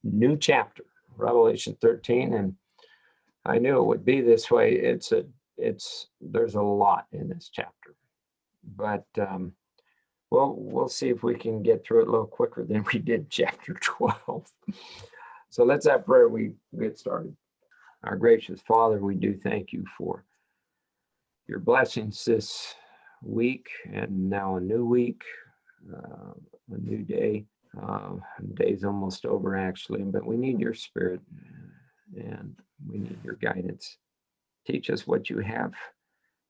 new chapter, Revelation 13, and I knew it would be this way. There's a lot in this chapter, but we'll see if we can get through it a little quicker than we did chapter 12. So let's have prayer. We get started. Our gracious Father, we do thank you for your blessings this week, and now a new week, a new day. The day's almost over, actually, but we need your spirit and we need your guidance. Teach us what you have.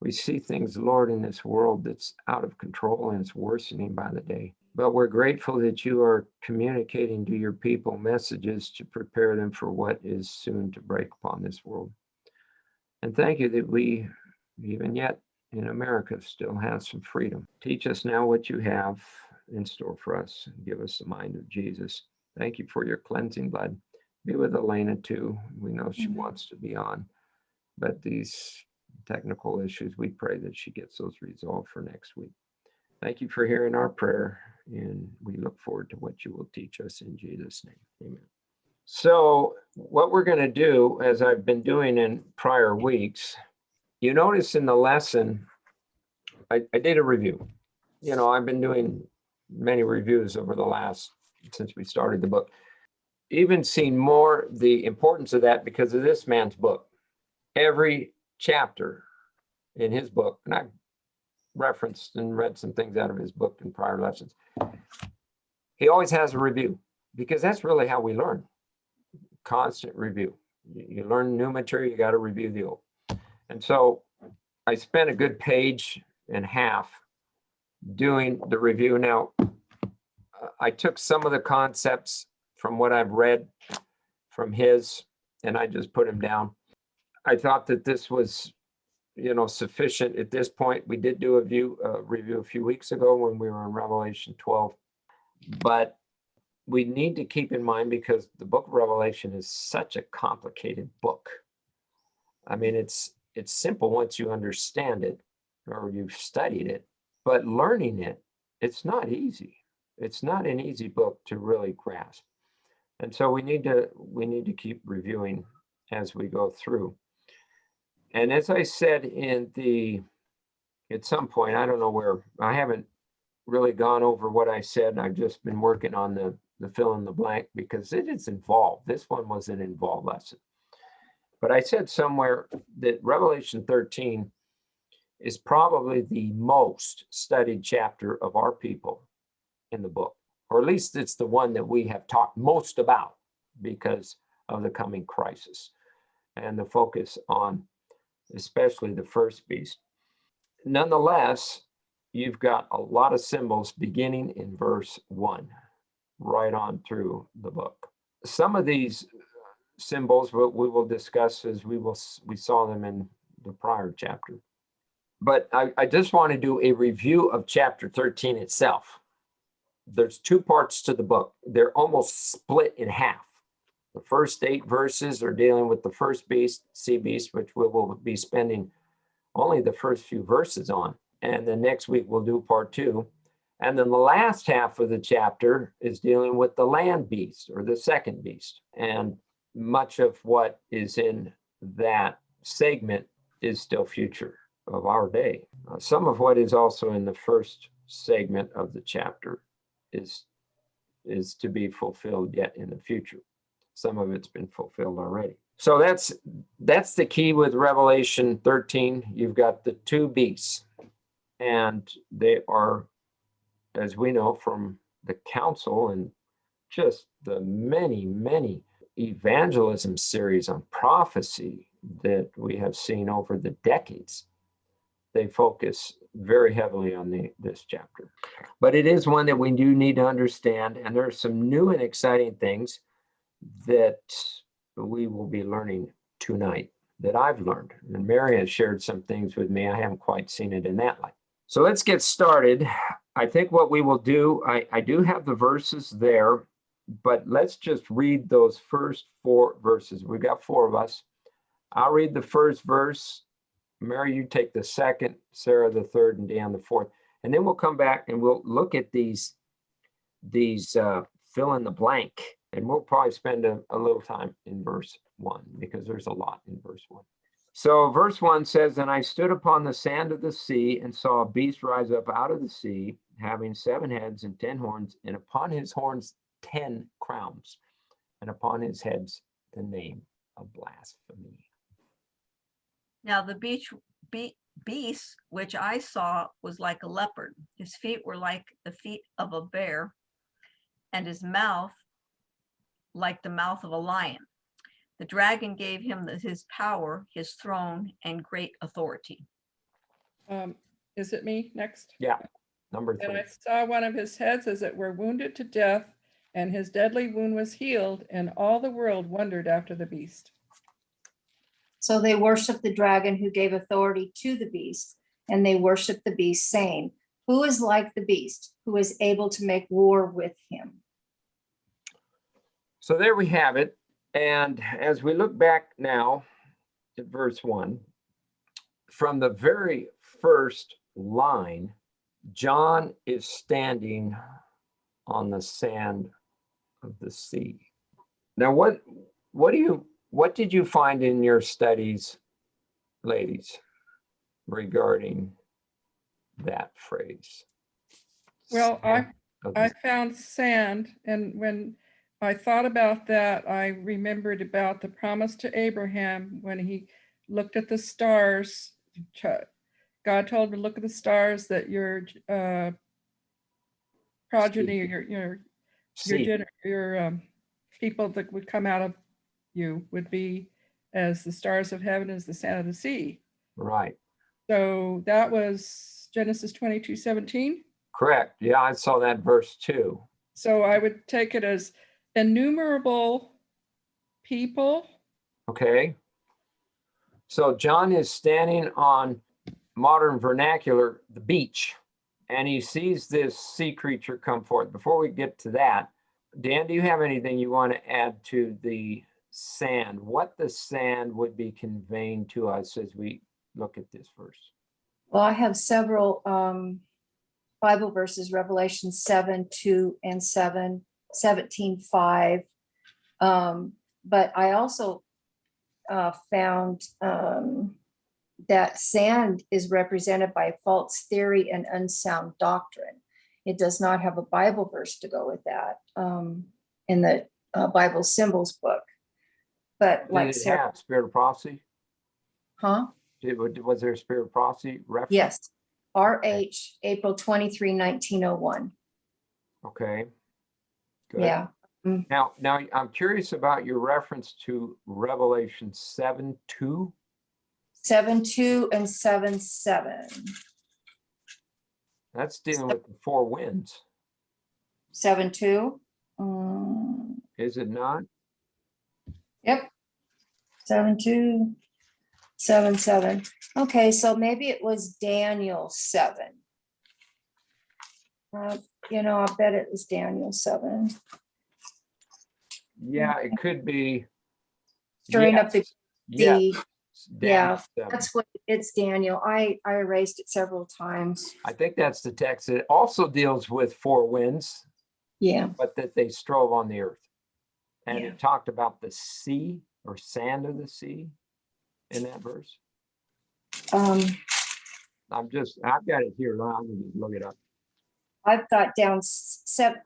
We see things, Lord, in this world that's out of control and it's worsening by the day. But we're grateful that you are communicating to your people messages to prepare them for what is soon to break upon this world. And thank you that we, even yet in America, still have some freedom. Teach us now what you have in store for us and give us the mind of Jesus. Thank you for your cleansing blood. Be with Elena too. We know she wants to be on, but these technical issues, we pray that she gets those resolved for next week. Thank you for hearing our prayer, and we look forward to what you will teach us in Jesus' name. Amen. So what we're going to do, as I've been doing in prior weeks, you notice in the lesson, I did a review. You know, I've been doing many reviews over the last, since we started the book, even seen more the importance of that because of this man's book. Every chapter in his book, and I've referenced and read some things out of his book in prior lessons, he always has a review, because that's really how we learn. Constant review. You learn new material, you got to review the old. And so I spent a good page and a half doing the review. Now, I took some of the concepts from what I've read from his, and I just put them down. I thought that this was, you know, sufficient at this point. We did do a review a few weeks ago when we were in Revelation 12, but we need to keep in mind, because the book of Revelation is such a complicated book. I mean, it's simple once you understand it or you've studied it, but learning it, it's not easy. It's not an easy book to really grasp. And so we need to keep reviewing as we go through. And as I said at some point, I don't know where, I haven't really gone over what I said. I've just been working on the fill in the blank, because it is involved. This one was an involved lesson. But I said somewhere that Revelation 13 is probably the most studied chapter of our people in the book, or at least it's the one that we have talked most about because of the coming crisis and the focus on especially the first beast. Nonetheless, you've got a lot of symbols beginning in verse 1 right on through the book. Some of these symbols we will discuss as we saw them in the prior chapter. But I just want to do a review of chapter 13 itself. There's two parts to the book. They're almost split in half. The first 8 verses are dealing with the first beast, sea beast, which we will be spending only the first few verses on. And then next week we'll do part 2. And then the last half of the chapter is dealing with the land beast, or the second beast. And much of what is in that segment is still future of our day. Some of what is also in the first segment of the chapter is to be fulfilled yet in the future. Some of it's been fulfilled already. So that's the key with Revelation 13. You've got the 2 beasts, and they are, as we know from the council and just the many evangelism series on prophecy that we have seen over the decades, they focus very heavily on this chapter. But it is one that we do need to understand, and there are some new and exciting things that we will be learning tonight that I've learned. And Mary has shared some things with me. I haven't quite seen it in that light. So let's get started. I think what we will do, I do have the verses there, but let's just read those first 4 verses. We've got 4 of us. I'll read the first verse. Mary, you take the second, Sarah the third, and Dan the fourth. And then we'll come back and we'll look at these fill in the blank And we'll probably spend a little time in verse 1 because there's a lot in verse 1. So verse 1 says, "And I stood upon the sand of the sea and saw a beast rise up out of the sea, having 7 heads and 10 horns, and upon his horns 10 crowns, and upon his heads the name of blasphemy." Now the beast which I saw was like a leopard. His feet were like the feet of a bear, and his mouth like the mouth of a lion. The dragon gave him his power, his throne, and great authority. Is it me next? Yeah, number And 3. I saw one of his heads as it were wounded to death, and his deadly wound was healed, and all the world wondered after the beast. So they worshiped the dragon who gave authority to the beast, and they worshiped the beast, saying, "Who is like the beast, who is able to make war with him?" So there we have it. And as we look back now at verse 1, from the very first line, John is standing on the sand of the sea. Now, what did you find in your studies, ladies, regarding that phrase? Well, Sand of I the- found sand, and when I thought about that, I remembered about the promise to Abraham when he looked at the stars. God told him to look at the stars, that your progeny, sea. your people that would come out of you would be as the stars of heaven, as the sand of the sea. Right. So that was Genesis 22:17. Correct. Yeah, I saw that verse too. So I would take it as innumerable people. Okay. So John is standing on modern vernacular, the beach, and he sees this sea creature come forth. Before we get to that, Dan, do you have anything you want to add to the sand? What the sand would be conveying to us as we look at this verse? Well, I have several Bible verses, Revelation 7:2 and 17:5. But I also found that sand is represented by false theory and unsound doctrine. It does not have a Bible verse to go with that in the Bible symbols book. But Did like it Sarah, have Spirit of Prophecy? huh? Was there a Spirit of Prophecy reference? Yes. RH, April 23, 1901. Okay. Good. Yeah. Now I'm curious about your reference to Revelation 7:2. 7:2 and 7:7. That's dealing with the 4 winds, 7:2. is it not? Yep. 7:2, 7:7. Okay, so maybe it was Daniel 7. I bet it was Daniel 7. Yeah, it could be. Stirring up the, Yes, Daniel 7. that's what it's Daniel. I erased it several times. I think that's the text. It also deals with 4 winds, Yeah. but that they strove on the earth. And Yeah. it talked about the sea or sand of the sea in that verse. I've got it here. I'm going to look it up. I've got down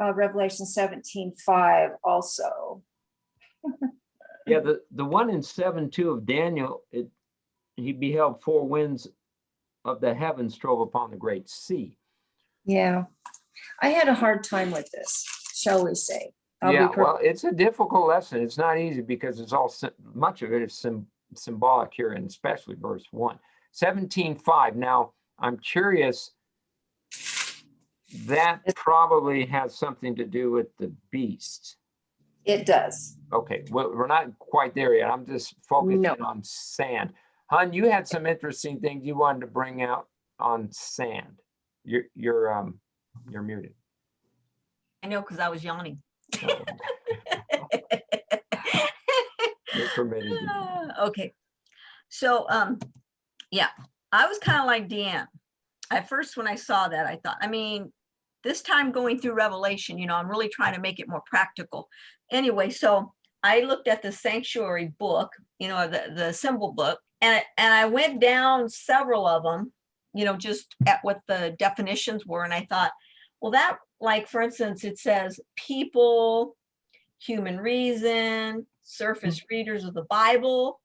Revelation 17:5 also. Yeah, the one in 7:2 of Daniel, he beheld 4 winds of the heavens strove upon the great sea. Yeah. I had a hard time with this, shall we say. Well, it's a difficult lesson. It's not easy because it's all much of it is symbolic here, and especially verse 1. 17:5. Now, I'm curious, that probably has something to do with the beast. It does. Okay, well, we're not quite there yet. I'm just focusing on sand. Hun, you had some interesting things you wanted to bring out on sand. You're muted. I know, because I was yawning. Oh. You're permitted. Okay. So, yeah, I was kind of like Deanne. At first, when I saw that, I thought, this time going through Revelation, you know, I'm really trying to make it more practical. Anyway, so I looked at the sanctuary book, you know, the symbol book, and I went down several of them, you know, just at what the definitions were. And I thought, well, that, like, for instance, it says people, human reason, surface readers of the Bible,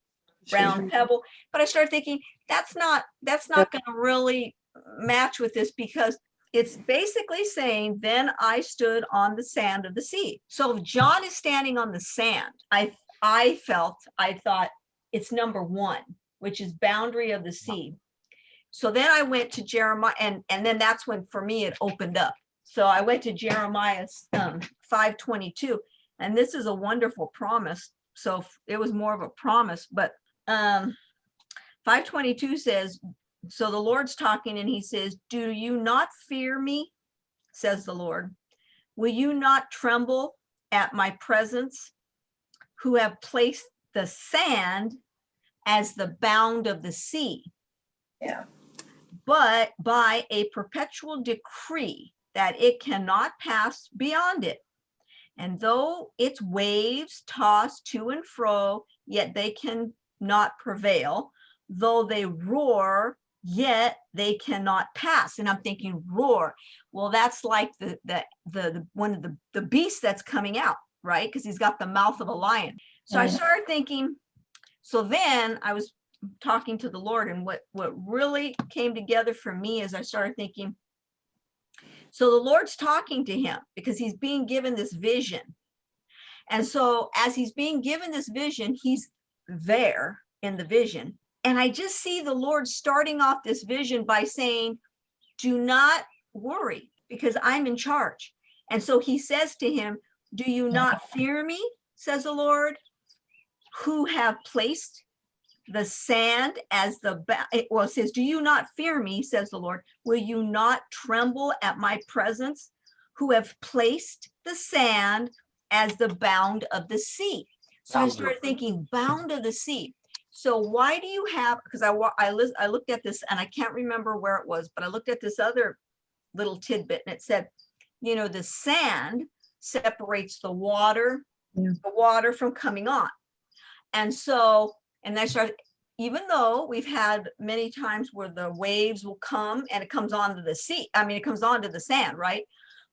round pebble. But I started thinking that's not going to really match with this, because it's basically saying, then I stood on the sand of the sea. So if John is standing on the sand, I thought it's number 1, which is boundary of the sea. So then I went to Jeremiah, and then that's when for me it opened up. So I went to Jeremiah 5:22, and this is a wonderful promise. So it was more of a promise, but 5:22 says, so the Lord's talking and he says, do you not fear me, says the Lord? Will you not tremble at my presence, who have placed the sand as the bound of the sea? Yeah. But by a perpetual decree that it cannot pass beyond it. And though its waves toss to and fro, yet they cannot prevail. Though they roar, yet they cannot pass. And I'm thinking, roar. Well, that's like the one of the beasts that's coming out, right? Because he's got the mouth of a lion. So I started thinking, so then I was talking to the Lord, and what really came together for me is I started thinking, so the Lord's talking to him because he's being given this vision. And so as he's being given this vision, he's there in the vision. And I just see the Lord starting off this vision by saying, do not worry, because I'm in charge. And so he says to him, do you not fear me, says the Lord, who have placed the sand as the, well, it says, do you not fear me, says the Lord, will you not tremble at my presence, who have placed the sand as the bound of the sea? So I started thinking, bound of the sea. So why do you have, because I looked at this and I can't remember where it was, but I looked at this other little tidbit and it said, you know, the sand separates the water from coming on. And so, and I started, even though we've had many times where the waves will come and it comes onto the sea, I mean, it comes onto the sand, right?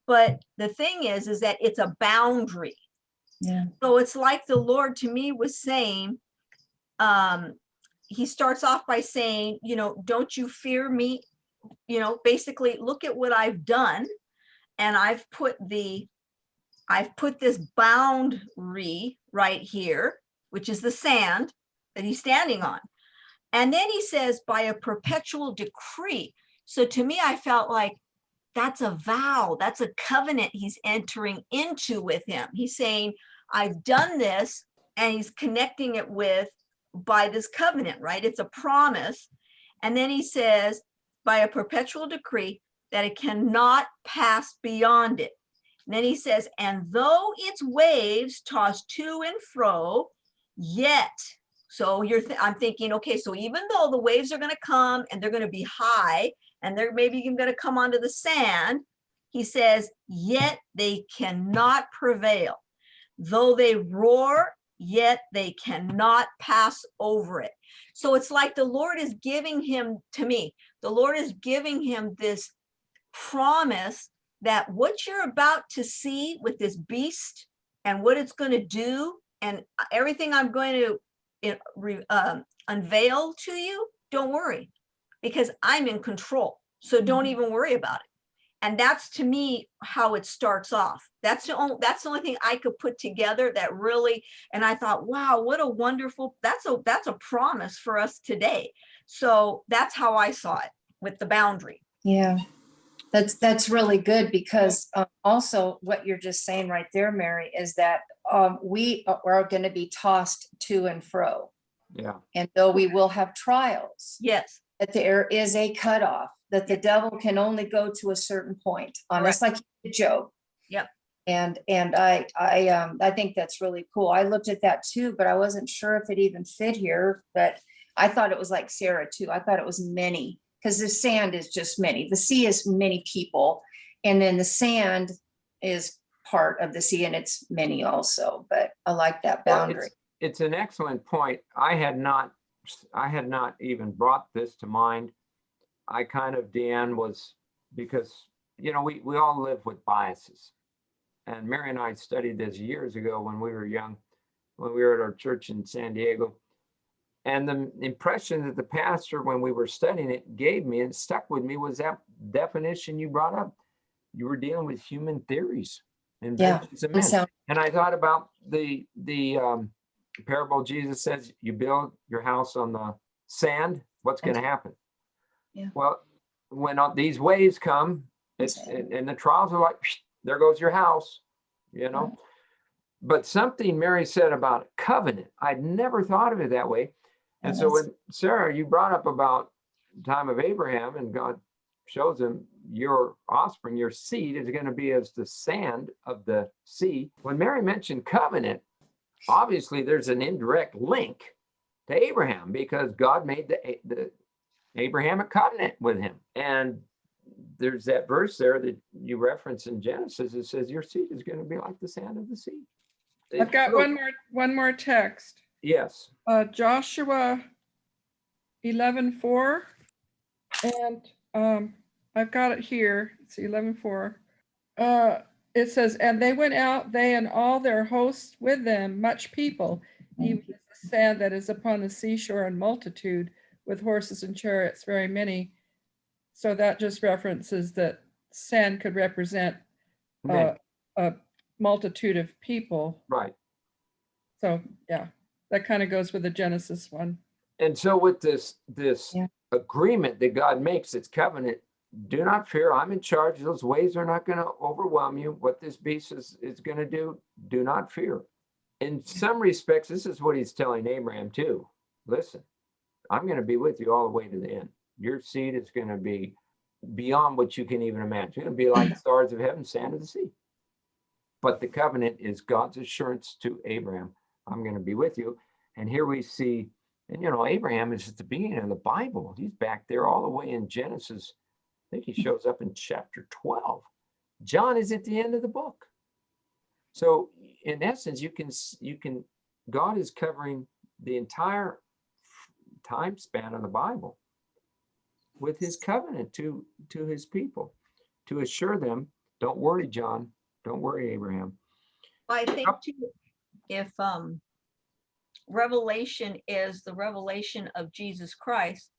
But the thing is that it's a boundary. Yeah. So it's like the Lord to me was saying, he starts off by saying, you know, don't you fear me? You know, basically look at what I've done. And I've put this boundary right here, which is the sand that he's standing on. And then he says, by a perpetual decree. So to me, I felt like that's a vow, that's a covenant he's entering into with him. He's saying, I've done this, and he's connecting it with by this covenant, right? It's a promise. And then he says, by a perpetual decree that it cannot pass beyond it. And then he says, and though its waves toss to and fro, yet. So I'm thinking, okay, so even though the waves are going to come and they're going to be high and they're maybe even going to come onto the sand, he says, yet they cannot prevail. Though they roar, yet they cannot pass over it. So it's like the Lord is giving him, to me, the Lord is giving him this promise that what you're about to see with this beast and what it's going to do and everything I'm going to unveil to you, don't worry, because I'm in control. So don't even worry about it. And that's, to me, how it starts off. That's the only thing I could put together that really, and I thought, wow, what a wonderful, that's a promise for us today. So that's how I saw it with the boundary. Yeah, that's really good, because also what you're just saying right there, Mary, is that we are going to be tossed to and fro. Yeah. And though we will have trials, Yes. that there is a cutoff, that the devil can only go to a certain point, just like Job. Yep. And I think that's really cool. I looked at that too, but I wasn't sure if it even fit here. But I thought it was like Sarah too. I thought it was many, because the sand is just many. The sea is many people, And then the sand is part of the sea, and it's many also, but I like that Well, boundary. it's an excellent point. I had not even brought this to mind. I kind of, Deanne, was because, you know, we all live with biases. And Mary and I studied this years ago when we were young, when we were at our church in San Diego. And the impression that the pastor, when we were studying it, gave me and stuck with me was that definition you brought up. You were dealing with human theories, inventions of men. Unsound. And I thought about the parable Jesus says, you build your house on the sand, what's going to happen? Yeah. Well, when these waves come, and the trials are like, there goes your house, you know. Right. But something Mary said about covenant, I'd never thought of it that way. And so when Sarah, you brought up about the time of Abraham, and God shows him your offspring, your seed is going to be as the sand of the sea. When Mary mentioned covenant, obviously there's an indirect link to Abraham because God made the Abrahamic covenant with him. And there's that verse there that you reference in Genesis. It says your seed is going to be like the sand of the sea. I've got one more text. Yes. Joshua 11:4, and I've got it here. It's 11:4. It says, and they went out, they and all their hosts with them, much people, even as the sand that is upon the seashore, and multitude, with horses and chariots, very many. So that just references that sand could represent a multitude of people. Right. So yeah, that kind of goes with the Genesis one. And so with this agreement that God makes, it's covenant, do not fear, I'm in charge. Those waves are not going to overwhelm you. What this beast is going to do not fear. In some respects, this is what he's telling Abraham too. Listen, I'm going to be with you all the way to the end. Your seed is going to be beyond what you can even imagine. It's going to be like the stars of heaven, sand of the sea. But the covenant is God's assurance to Abraham. I'm going to be with you. And here we see, and you know, Abraham is at the beginning of the Bible. He's back there all the way in Genesis. I think he shows up in chapter 12. John is at the end of the book. So in essence, you can, God is covering the entire time span of the Bible with his covenant to his people, to assure them, don't worry, John, don't worry, Abraham. I think too, if Revelation is the revelation of Jesus Christ,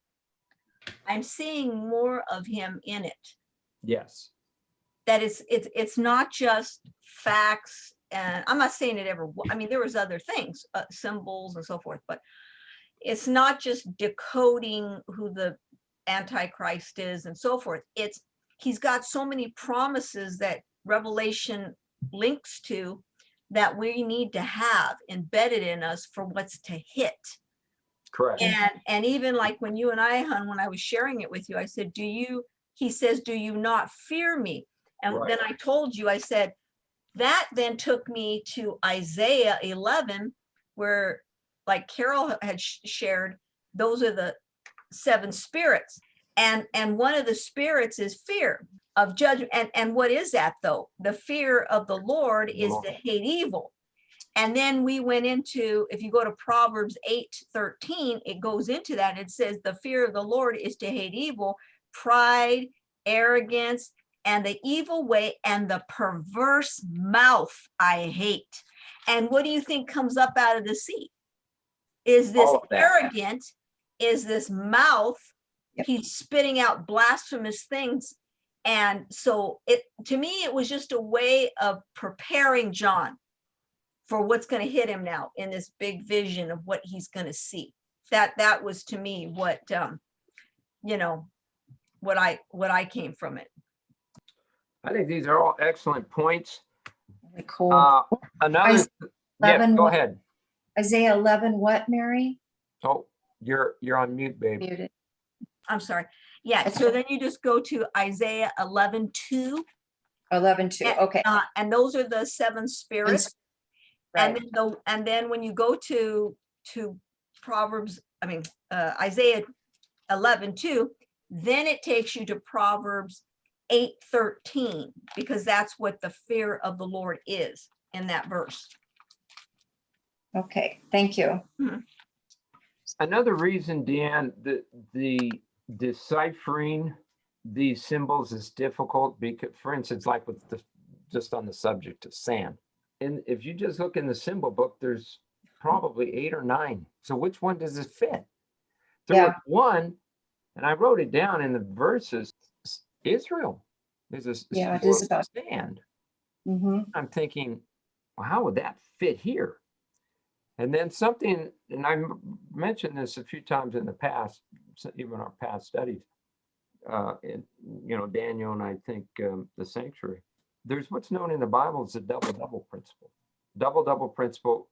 I'm seeing more of him in it. Yes. That it's not just facts, and I'm not saying it ever, I mean, there was other things, symbols and so forth, but it's not just decoding who the Antichrist is and so forth. He's got so many promises that Revelation links to that we need to have embedded in us for what's to hit. Correct. And even like when you and I, hon, when I was sharing it with you, I said, he says, do you not fear me? And Right. then I told you, I said, that then took me to Isaiah 11, where like Carol had shared, those are the 7 spirits. And one of the spirits is fear of judgment. And what is that though? The fear of the Lord is to hate evil. And then we went into, if you go to Proverbs 8:13, it goes into that. It says the fear of the Lord is to hate evil, pride, arrogance, and the evil way, and the perverse mouth I hate. And what do you think comes up out of the sea? Is this arrogant? Is this mouth? Yep. He's spitting out blasphemous things. And so to me, it was just a way of preparing John for what's going to hit him now in this big vision of what he's going to see. That was to me what, what I came from it. I think these are all excellent points. Very cool. Another, Isaiah yes, 11, go what? ahead. Isaiah 11, what, Mary? Oh, you're on mute, babe. Muted. I'm sorry. Yeah. So then you just go to Isaiah 11:2. 11:2. Okay. And those are the 7 spirits. Right. And then when you go to Proverbs, Isaiah 11:2, then it takes you to Proverbs 8:13, because that's what the fear of the Lord is in that verse. Okay, thank you. Another reason, Deanne, the deciphering these symbols is difficult because, for instance, like with just on the subject of sand, and if you just look in the symbol book, there's probably 8 or 9. So which one does it fit? There was one, and I wrote it down in the verses. Israel is a Yeah, it symbol is of about- sand. Mhm. I'm thinking, well, how would that fit here? And then something, and I mentioned this a few times in the past, even our past studies, in, Daniel and I think the sanctuary. There's what's known in the Bible as the double-double principle. Double-double principle,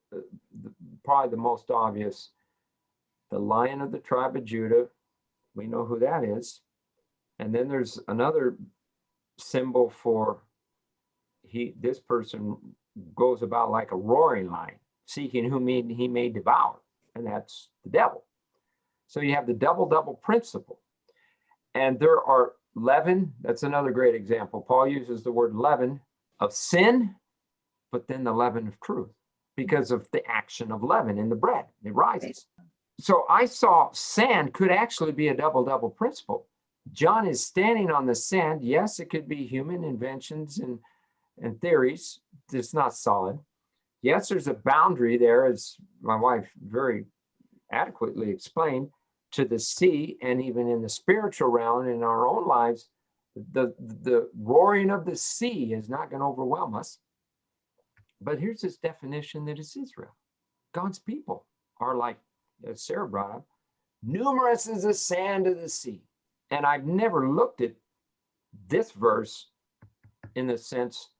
probably the most obvious. The Lion of the tribe of Judah, we know who that is. And then there's another symbol for this person goes about like a roaring lion, seeking whom he may devour, and that's the devil. So you have the double-double principle. And there are leaven, that's another great example. Paul uses the word leaven of sin, but then the leaven of truth, because of the action of leaven in the bread, it rises. So I saw sand could actually be a double-double principle. John is standing on the sand. Yes, it could be human inventions and theories. It's not solid. Yes, there's a boundary there, as my wife very adequately explained, to the sea, and even in the spiritual realm in our own lives, the roaring of the sea is not going to overwhelm us. But here's this definition that is Israel. God's people are like, as Sarah brought up, numerous as the sand of the sea. And I've never looked at this verse in the sense,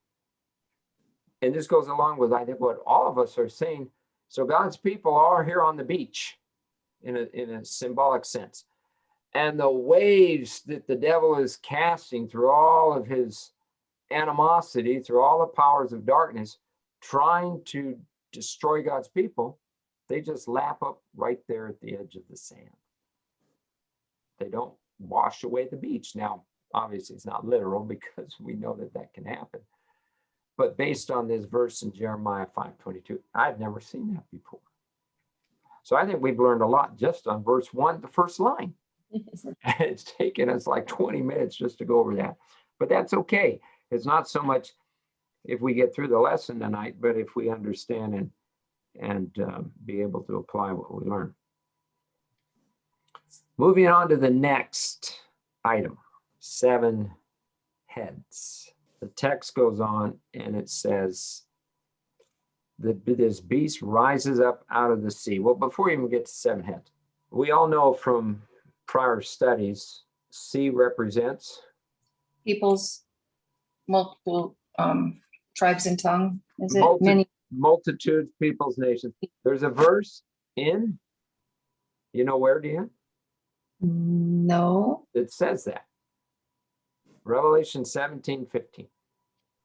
and this goes along with, I think, what all of us are saying. So God's people are here on the beach in a symbolic sense. And the waves that the devil is casting through all of his animosity, through all the powers of darkness, trying to destroy God's people, they just lap up right there at the edge of the sand. They don't wash away the beach. Now, obviously, it's not literal because we know that can happen. But based on this verse in Jeremiah 5:22, I've never seen that before. So I think we've learned a lot just on verse 1, the first line. It's taken us like 20 minutes just to go over that. But that's okay. It's not so much if we get through the lesson tonight, but if we understand and be able to apply what we learn. Moving on to the next item, 7 heads. The text goes on and it says that this beast rises up out of the sea. Well, before we even get to 7 heads, we all know from prior studies, sea represents Peoples, multiple tribes and tongue. Is it many? Multitudes, peoples, nations. There's a verse in, you know where, Deanne? No. It says that. Revelation 17:15.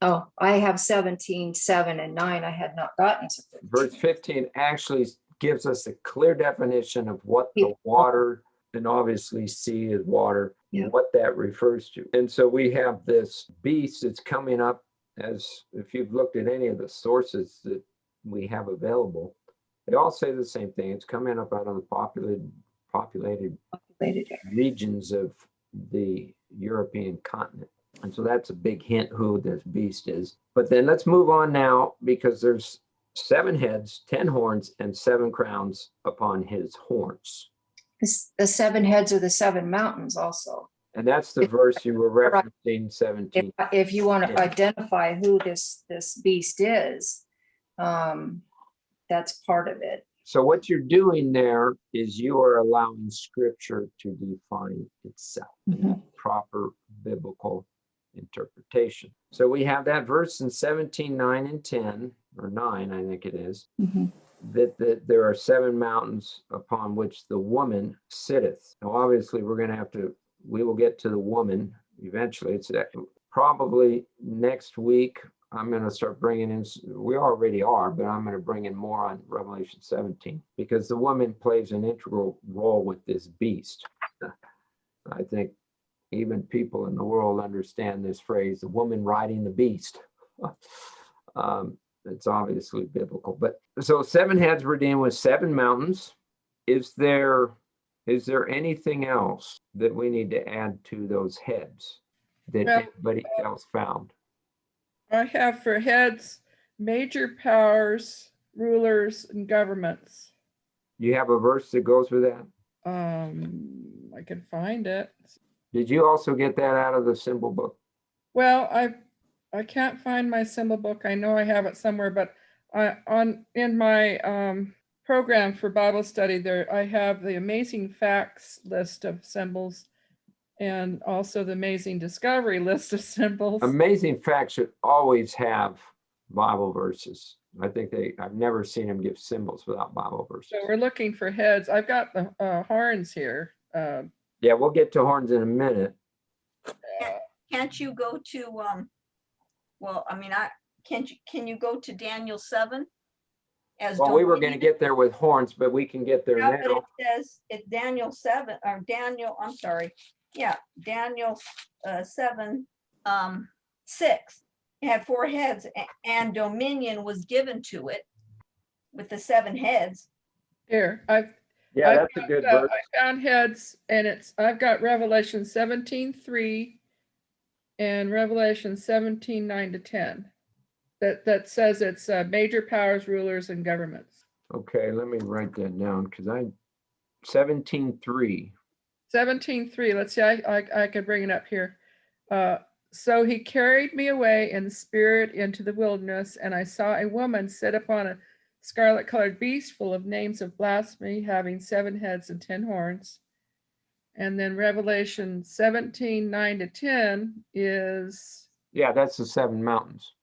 Oh, I have 17, 7, and 9. I had not gotten to 15. Verse 15 actually gives us a clear definition of what the water, and obviously sea is water, what that refers to. And so we have this beast that's coming up, as if you've looked at any of the sources that we have available, they all say the same thing. It's coming up out of the populated regions of the European continent. And so that's a big hint who this beast is. But then let's move on now, because there's 7 heads, 10 horns, and 7 crowns upon his horns. The 7 heads are the 7 mountains also. And that's the verse you were referencing, 17. If you want to identify who this beast is, that's part of it. So what you're doing there is you are allowing scripture to define itself in a proper biblical interpretation. So we have that verse in 17, 9, and 10, or 9, I think it is, that there are 7 mountains upon which the woman sitteth. Now, obviously, we will get to the woman eventually. It's probably next week. I'm going to start bringing in, we already are, but I'm going to bring in more on Revelation 17, because the woman plays an integral role with this beast. I think even people in the world understand this phrase, the woman riding the beast. It's obviously biblical. But so 7 heads were redeemed with 7 mountains. Is there anything else that we need to add to those heads that Well, anybody else found? I have for heads, major powers, rulers, and governments. You have a verse that goes with that? I can find it. Did you also get that out of the symbol book? Well, I can't find my symbol book. I know I have it somewhere, but in my program for Bible study there, I have the amazing facts list of symbols and also the amazing discovery list of symbols. Amazing Facts should always have Bible verses. I think I've never seen them give symbols without Bible verses. So we're looking for heads. I've got the horns here. Yeah, we'll get to horns in a minute. Can't you go to, well, I mean, can you go to Daniel 7? As Well, we were going to dominion? get there with horns, but we can get there Yeah, but now. it says it's Daniel 7, or Daniel, I'm sorry. Yeah, Daniel 7, 6. It had 4 heads and dominion was given to it with the 7 heads. Here, Yeah, I've that's a got, good verse. I found heads, and I've got Revelation 17:3 and Revelation 17:9-10. That says it's major powers, rulers, and governments. Okay, let me write that down because 17:3. 17:3. Let's see. I could bring it up here. So he carried me away in the spirit into the wilderness, and I saw a woman sit upon a scarlet-colored beast full of names of blasphemy, having 7 heads and 10 horns. And then Revelation 17:9-10 is, Yeah, that's the 7 mountains.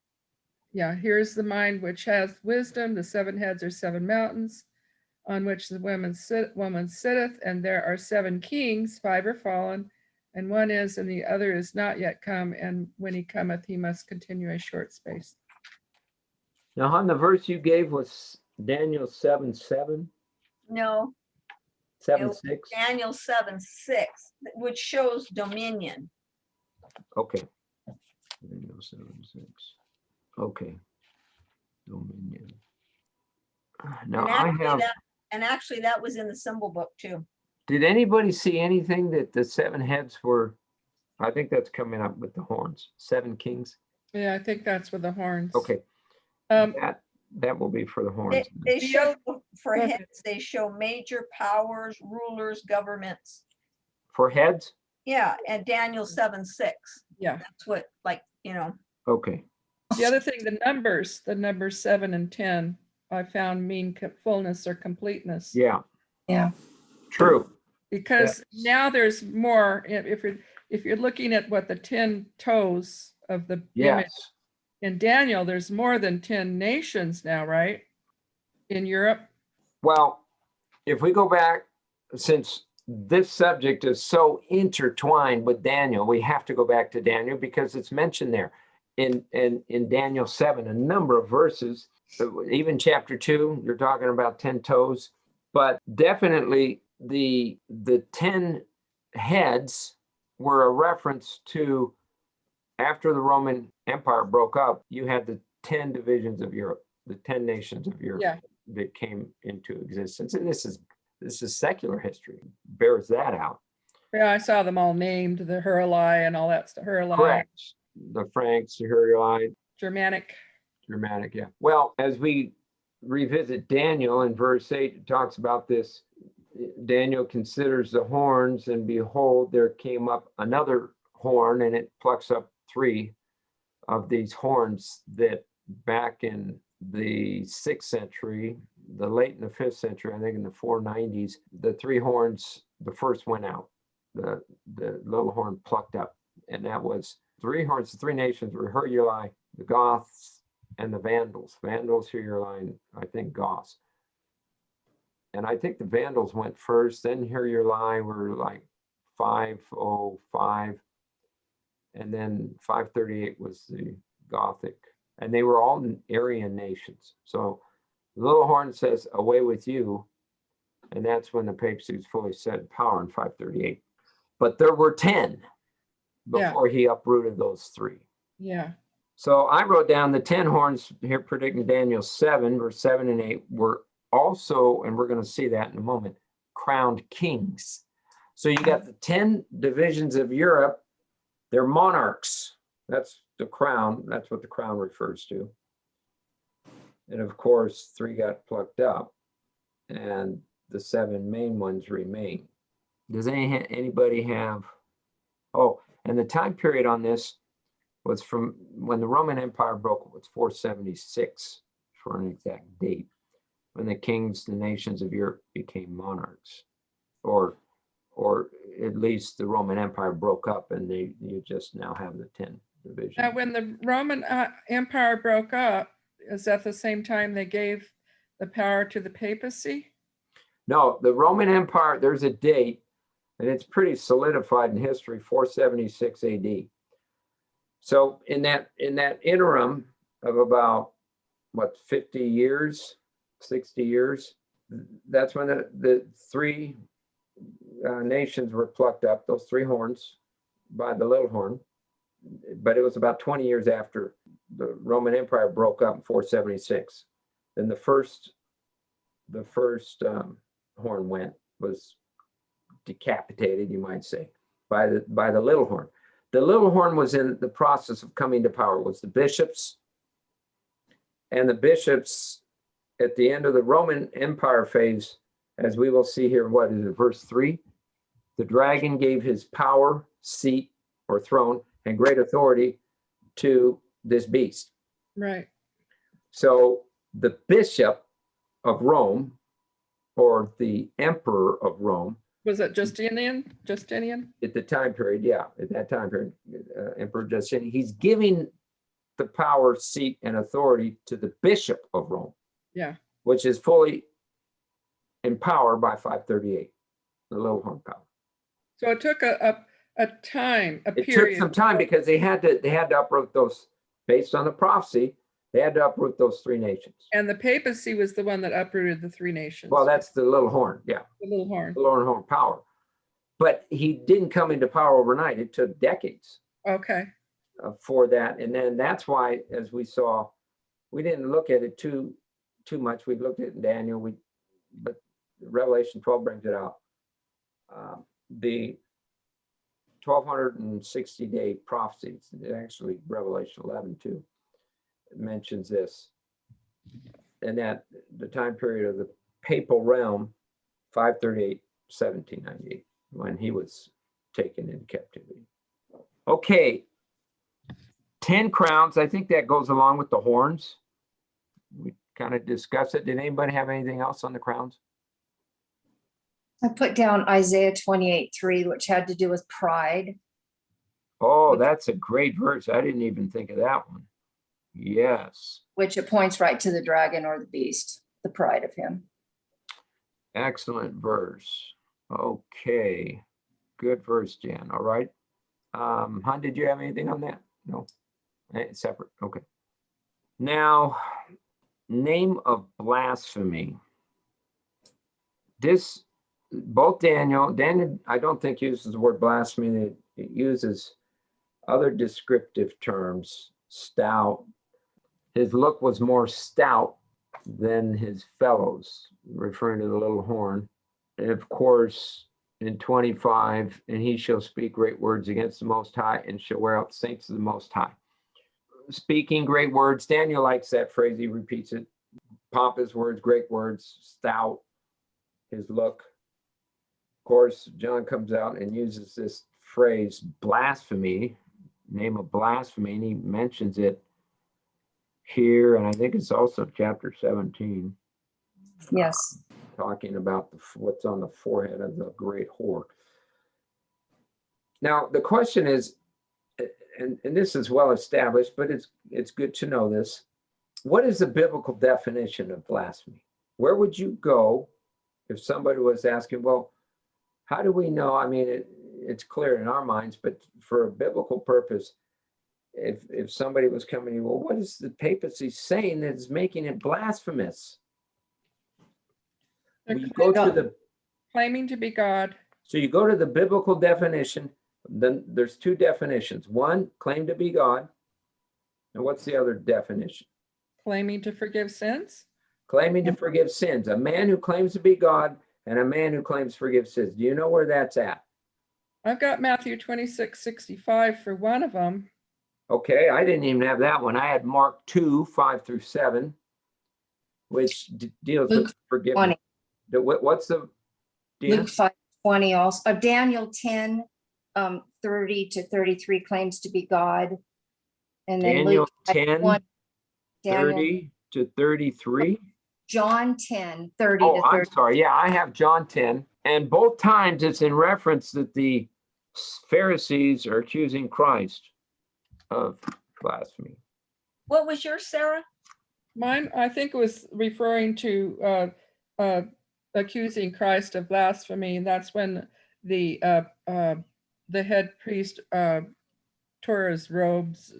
yeah, here's the mind which has wisdom. The 7 heads are 7 mountains on which the woman sitteth, and there are 7 kings, 5 are fallen, and one is, and the other is not yet come, and when he cometh, he must continue a short space. Now, on the verse you gave was Daniel 7:7, No, 7:6. Daniel 7:6, which shows dominion. Okay. Daniel 7:6. Okay. Dominion. Now And actually that was in the symbol book too. Did anybody see anything that the 7 heads were? I think that's coming up with the horns. 7 kings. Yeah, I think that's with the horns. Okay. Um, That will be for the horns. They show for Go ahead. heads, they show major powers, rulers, governments. For heads? Yeah, and Daniel 7:6. yeah. That's what, like, you know, Okay. The other thing, the numbers 7 and 10, I found mean fullness or completeness. Yeah. Yeah. True. Because Yes. now there's more, if you're looking at what the 10 toes of the image Yes. in Daniel, there's more than 10 nations now, right? In Europe. Well, if we go back, since this subject is so intertwined with Daniel, we have to go back to Daniel because it's mentioned there in Daniel 7, a number of verses, even chapter 2, you're talking about 10 toes, but definitely the 10 heads were a reference to after the Roman Empire broke up, you had the 10 divisions of Europe, the 10 nations of Europe. Yeah. That came into existence. And this is secular history, bears that out. Yeah, I saw them all named, the Hurlai and all that stuff. Hurlai, Correct. The Franks, the Hurlai, Germanic. Germanic, yeah. Well, as we revisit Daniel in verse 8, it talks about this. Daniel considers the horns, and behold, there came up another horn, and it plucks up 3 of these horns that back in the 6th century, the late in the 5th century, I think in the 490s, the 3 horns, the first went out. The little horn plucked up, and that was 3 horns. The 3 nations were Hurlai, the Goths, and the Vandals. Vandals, Hurlai, and I think Goths. And I think the Vandals went first, then Hurlai were like 505, and then 538 was the Gothic. And they were all Aryan nations. So the little horn says, away with you. And that's when the papacy was fully set in power in 538. But there were 10. Yeah. before he uprooted those 3. Yeah. So I wrote down the 10 horns here predicting Daniel 7, verse 7 and 8 were also, and we're going to see that in a moment, crowned kings. So you got the 10 divisions of Europe, they're monarchs. That's the crown. That's what the crown refers to. And of course, 3 got plucked up and the 7 main ones remain. Does anybody have, oh, and the time period on this was from when the Roman Empire broke, it was 476 for an exact date, when the kings, the nations of Europe became monarchs, or at least the Roman Empire broke up and you just now have the 10 divisions. Now, when the Roman Empire broke up, is that the same time they gave the power to the papacy? No, the Roman Empire, there's a date, and it's pretty solidified in history, 476 AD. So in that interim of about, what, 50 years, 60 years, that's when the 3 nations were plucked up, those 3 horns, by the little horn. But it was about 20 years after the Roman Empire broke up in 476. Then the first horn was decapitated, you might say, by the little horn. The little horn was in the process of coming to power, was the bishops. And the bishops at the end of the Roman Empire phase, as we will see here, what is it, verse 3? The dragon gave his power, seat, or throne, and great authority to this beast. Right. So the bishop of Rome, or the emperor of Rome, Was it Justinian? Justinian? at the time period, yeah, at that time period, Emperor Justinian, he's giving the power, seat, and authority to the bishop of Rome. Yeah. Which is fully empowered by 538, the little horn power. So it took a time, a It period. took some time because they had to uproot those, based on the prophecy, they had to uproot those 3 nations. And the papacy was the one that uprooted the 3 nations. Well, that's the little horn, yeah, The little horn. the little horn power. But he didn't come into power overnight. It took decades Okay. for that. And then that's why, as we saw, we didn't look at it too much. We looked at it in Daniel, but Revelation 12 brings it out. The 1260-day prophecies, actually Revelation 11 too, mentions this. And that the time period of the papal realm, 538, 1798, when he was taken into captivity. Okay, 10 crowns. I think that goes along with the horns. We kind of discussed it. Did anybody have anything else on the crowns? I put down Isaiah 28:3, which had to do with pride. Oh, that's a great verse. I didn't even think of that one. Yes. Which it points right to the dragon or the beast, the pride of him. Excellent verse. Okay. Good verse, Jan. All right. Hun, did you have anything on that? No. Separate. Okay. Now, name of blasphemy. This, both Daniel, I don't think uses the word blasphemy. It uses other descriptive terms, stout. His look was more stout than his fellows, referring to the little horn. And of course, in 25, and he shall speak great words against the Most High and shall wear out the saints of the Most High. Speaking great words, Daniel likes that phrase, he repeats it. Pompous words, great words, stout, his look. Of course, John comes out and uses this phrase, blasphemy, name of blasphemy, and he mentions it here, and I think it's also chapter 17. Yes. Talking about what's on the forehead of the great whore. Now, the question is, and this is well established, but it's good to know this. What is the biblical definition of blasphemy? Where would you go if somebody was asking, well, how do we know? I mean, it's clear in our minds, but for a biblical purpose, if somebody was coming to you, well, what is the papacy saying that's making it blasphemous? They're You go to the, claiming to be God. so you go to the biblical definition then there's two definitions. One, claim to be God. And what's the other definition? Claiming to forgive sins. Claiming to forgive sins. A man who claims to be God and a man who claims to forgive sins. Do you know where that's at? I've got Matthew 26:65 for one of them. Okay, I didn't even have that one. I had Mark 2:5-7, which deals Luke with forgiveness. 20. What's the Dina? Luke 5:20 also. Daniel 10, 30-33 claims to be God. And then Daniel Luke 10, 20, Daniel, 30-33. John 10, 30 Oh, to I'm 30. sorry. Yeah, I have John 10. And both times it's in reference that the Pharisees are accusing Christ of blasphemy. What was yours, Sarah? Mine, I think, was referring to accusing Christ of blasphemy. And that's when the head priest tore his robes,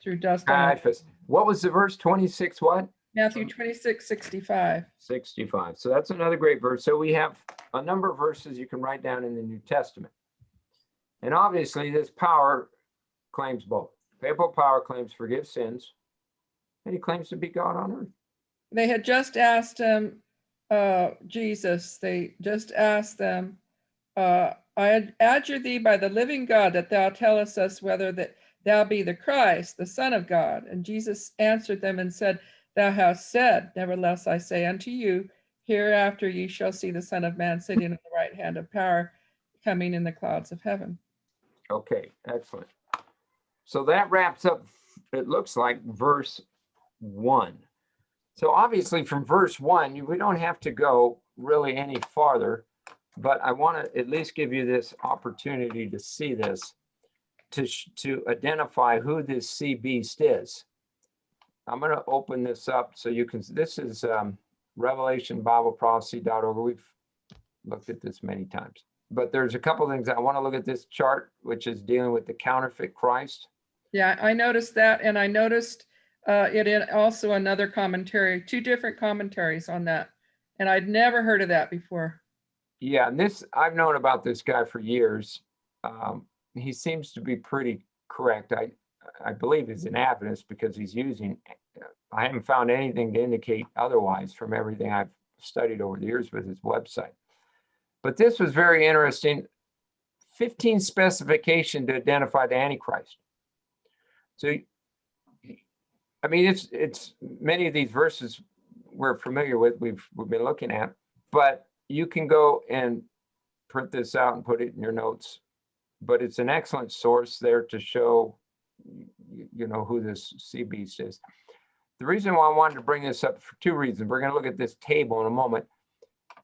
threw dust on it. Caiaphas. What was the verse? 26 what? Matthew 26:65. 65. So that's another great verse. So we have a number of verses you can write down in the New Testament. And obviously this power claims both. Papal power claims forgive sins, and he claims to be God on earth. They had just asked him, Jesus, they just asked them, I adjure thee by the living God that thou tellest us whether that thou be the Christ, the Son of God. And Jesus answered them and said, Thou hast said, nevertheless I say unto you, hereafter ye shall see the Son of Man sitting on the right hand of power, coming in the clouds of heaven. Okay, excellent. So that wraps up, it looks like, verse 1. So obviously from verse 1, we don't have to go really any farther, but I want to at least give you this opportunity to see this, to identify who this sea beast is. I'm going to open this up so you can, this is revelationbibleprophecy.org. We've looked at this many times, but there's a couple of things. I want to look at this chart, which is dealing with the counterfeit Christ. Yeah, I noticed that, and I noticed it in also another commentary, two different commentaries on that, and I'd never heard of that before. Yeah, and this, I've known about this guy for years. He seems to be pretty correct. I believe he's an Adventist because he's using, I haven't found anything to indicate otherwise from everything I've studied over the years with his website. But this was very interesting. 15 specification to identify the Antichrist. So, I mean, it's many of these verses we're familiar with, we've been looking at, but you can go and print this out and put it in your notes. But it's an excellent source there to show, you know, who this sea beast is. The reason why I wanted to bring this up for two reasons. We're going to look at this table in a moment,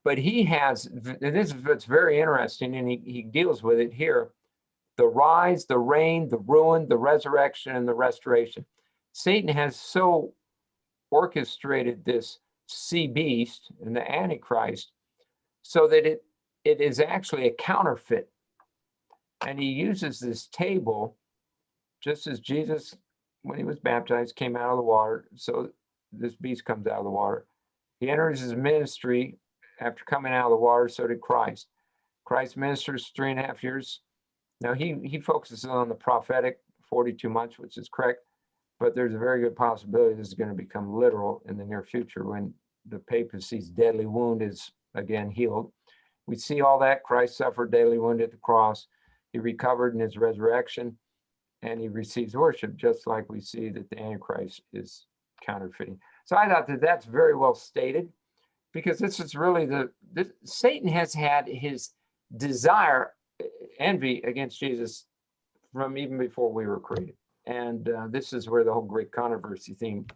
but he has, and this is what's very interesting, and he deals with it here: the rise, the reign, the ruin, the resurrection, and the restoration. Satan has so orchestrated this sea beast and the Antichrist so that it is actually a counterfeit. And he uses this table, just as Jesus, when he was baptized, came out of the water. So this beast comes out of the water. He enters his ministry after coming out of the water. So did Christ. Christ ministers 3.5 years. Now he focuses on the prophetic 42 months, which is correct. But there's a very good possibility this is going to become literal in the near future when the papacy's deadly wound is again healed. We see all that. Christ suffered deadly wound at the cross. He recovered in his resurrection, and he receives worship, just like we see that the Antichrist is counterfeiting. So I thought that that's very well stated, because this is really Satan has had his desire, envy against Jesus from even before we were created. And this is where the whole great controversy theme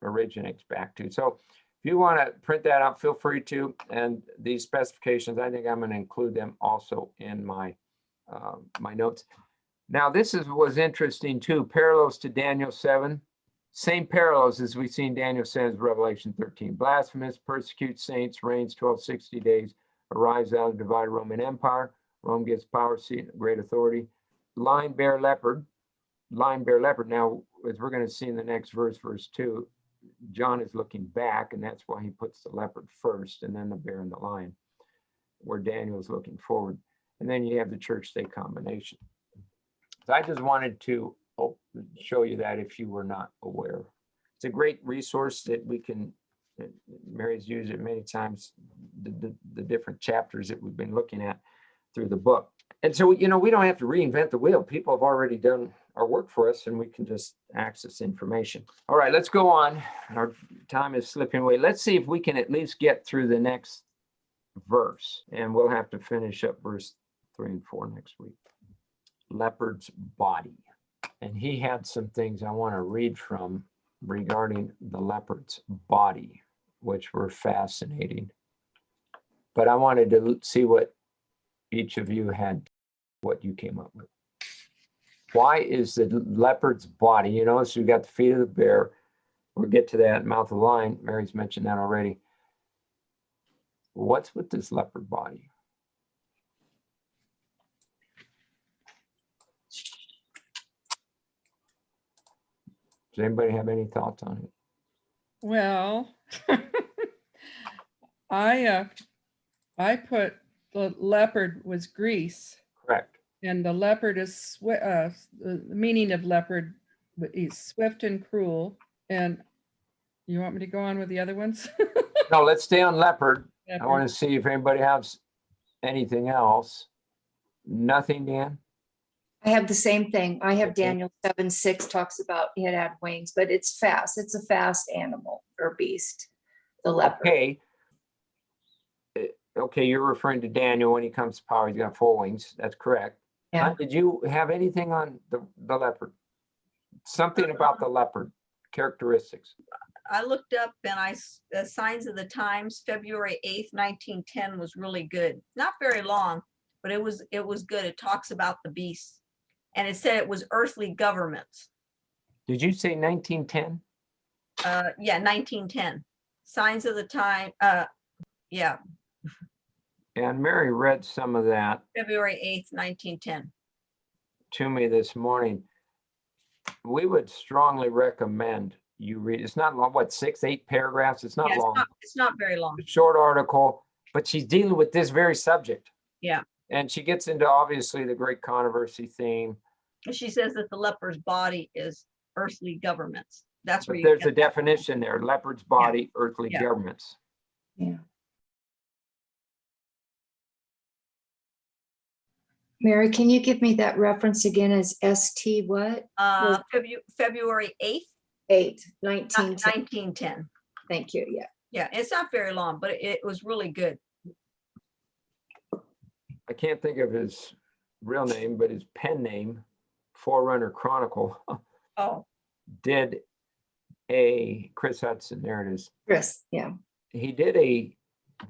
originates back to. So if you want to print that out, feel free to. And these specifications, I think I'm going to include them also in my my notes. Now, was interesting too. Parallels to Daniel 7. Same parallels as we see in Daniel 7, Revelation 13. Blasphemous, persecutes saints, reigns 1260 days, arrives out of the divided Roman Empire. Rome gives power, seat, great authority. Lion, bear, leopard. Lion, bear, leopard. Now, as we're going to see in the next verse, verse 2, John is looking back, and that's why he puts the leopard first, and then the bear and the lion, where Daniel is looking forward. And then you have the church-state combination. I just wanted to show you that if you were not aware. It's a great resource that we can, Mary's used it many times, the different chapters that we've been looking at through the book. And so, you know, we don't have to reinvent the wheel. People have already done our work for us, and we can just access information. All right, let's go on. Our time is slipping away. Let's see if we can at least get through the next verse, and we'll have to finish up verse 3 and 4 next week. Leopard's body. And he had some things I want to read from regarding the leopard's body, which were fascinating. But I wanted to see what each of you had, what you came up with. Why is the leopard's body, you know, so you got the feet of the bear, we'll get to that, mouth of the lion, Mary's mentioned that already. What's with this leopard body? Does anybody have any thoughts on it? Well, I put the leopard was Greece, Correct. and the leopard is the meaning of leopard is swift and cruel. And you want me to go on with the other ones? No, let's stay on leopard. I Leopard. want to see if anybody has anything else. Nothing, Dan? I have the same thing. I have Okay. Daniel 7:6 talks about it had wings, but it's fast. It's a fast animal or beast, the leopard. Okay. Okay, you're referring to Daniel when he comes to power. He's got 4 wings. That's correct. Yeah. Did you have anything on the leopard? Something about the leopard characteristics. I looked up and the Signs of the Times, February 8th, 1910 was really good. Not very long, but it was good. It talks about the beast. And it said it was earthly governments. Did you say 1910? Yeah, 1910. Signs of the Time, yeah, And Mary read some of that February 8th, 1910. to me this morning. We would strongly recommend you read. It's not long, what, 6, 8 paragraphs? It's not Yeah, long. it's not very long. Short article, but she's dealing with this very subject. Yeah. And she gets into obviously the great controversy theme. She says that the leopard's body is earthly governments. That's where But you there's get a that. definition there, leopard's body, earthly Yeah. governments. Yeah. Mary, can you give me that reference again as ST what? February 8th, 1910. 1910. Thank you. Yeah. Yeah, it's not very long, but it was really good. I can't think of his real name, but his pen name, Forerunner Chronicle, Oh, did Chris Hudson, there it is. Chris. Yeah. He did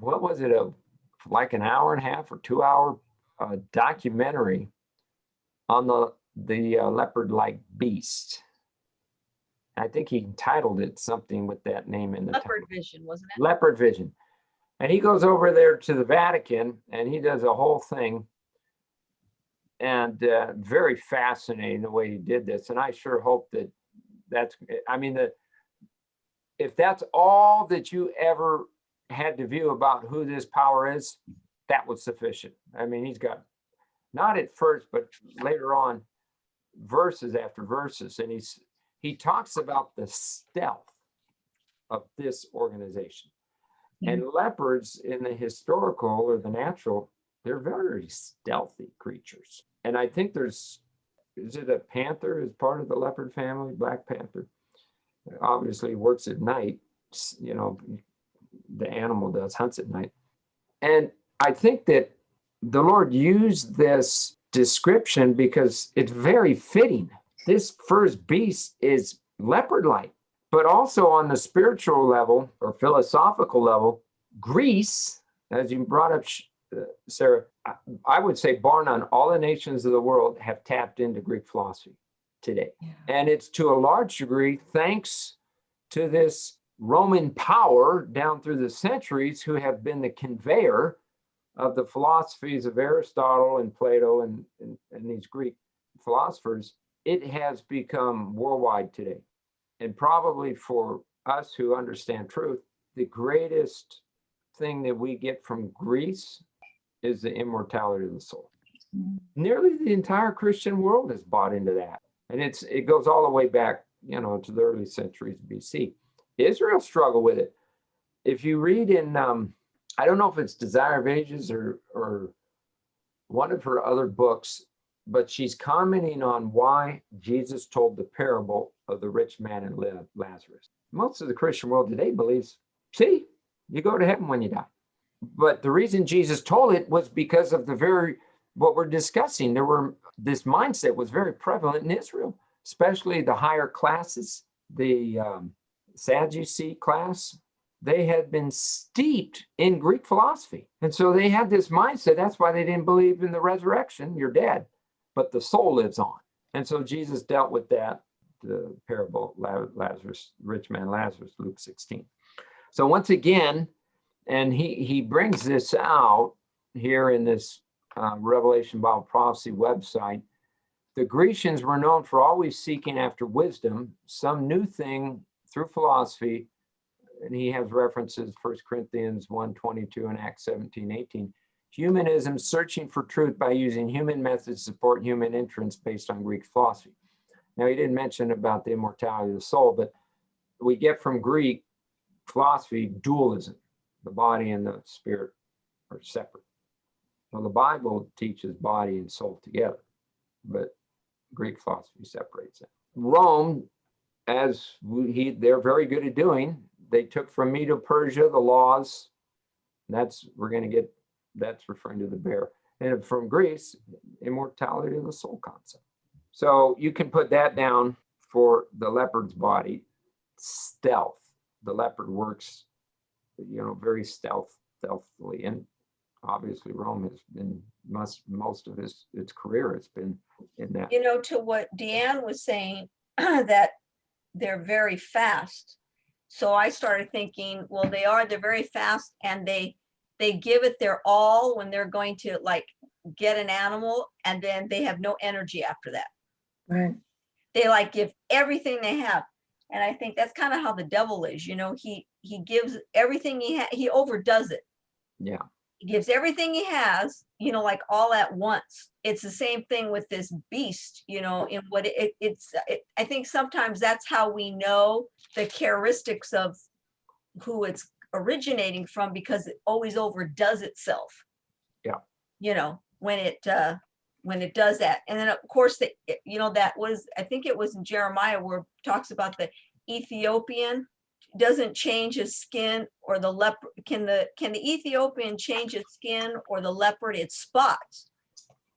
what was it, like an hour and a half or 2 hour documentary on the leopard-like beast. I think he titled it something with that name in the Leopard title. Vision, wasn't it? Leopard Vision. And he goes over there to the Vatican and he does a whole thing. And very fascinating the way he did this. And I sure hope if that's all that you ever had to view about who this power is, that was sufficient. I mean, he's got, not at first, but later on, verses after verses. And he talks about the stealth of this organization. And leopards in the historical or the natural, they're very stealthy creatures. And I think is it a panther as part of the leopard family, Black Panther? Obviously works at night, you know, the animal does, hunts at night. And I think that the Lord used this description because it's very fitting. This first beast is leopard-like, but also on the spiritual level or philosophical level, Greece, as you brought up, Sarah, I would say bar none, all the nations of the world have tapped into Greek philosophy today. Yeah. And it's to a large degree thanks to this Roman power down through the centuries who have been the conveyor of the philosophies of Aristotle and Plato and these Greek philosophers. It has become worldwide today. And probably for us who understand truth, the greatest thing that we get from Greece is the immortality of the soul. Nearly the entire Christian world is bought into that. And it goes all the way back, to the early centuries BC. Israel struggled with it. If you read in, I don't know if it's Desire of Ages or one of her other books, but she's commenting on why Jesus told the parable of the rich man and Lazarus. Most of the Christian world today believes, see, you go to heaven when you die. But the reason Jesus told it was because of what we're discussing. This mindset was very prevalent in Israel, especially the higher classes, the Sadducee class. They had been steeped in Greek philosophy. And so they had this mindset. That's why they didn't believe in the resurrection. You're dead, but the soul lives on. And so Jesus dealt with that, the parable, Lazarus, rich man Lazarus, Luke 16. So once again, and he brings this out here in this Revelation Bible Prophecy website. The Grecians were known for always seeking after wisdom, some new thing through philosophy. And he has references, 1 Corinthians 1:22 and Acts 17:18. Humanism searching for truth by using human methods to support human interests based on Greek philosophy. Now, he didn't mention about the immortality of the soul, but we get from Greek philosophy dualism. The body and the spirit are separate. Well, the Bible teaches body and soul together, but Greek philosophy separates it. Rome, they're very good at doing, they took from Medo-Persia the laws. That's referring to the bear. And from Greece, immortality of the soul concept. So you can put that down for the leopard's body. Stealth. The leopard works, very stealthily. And obviously Rome has been most of its career has been in that. To what Deanne was saying, that they're very fast. So I started thinking, well, they're very fast, and they give it their all when they're going to get an animal, and then they have no energy after that. Right. They give everything they have. And I think that's kind of how the devil is, he gives everything he overdoes it. Yeah. He gives everything he has, all at once. It's the same thing with this beast, in what I think sometimes that's how we know the characteristics of who it's originating from, because it always overdoes itself. Yeah. When it does that. And then of course that was, I think it was in Jeremiah where it talks about the Ethiopian doesn't change his skin, or the leopard. Can the Ethiopian change its skin, or the leopard its spots?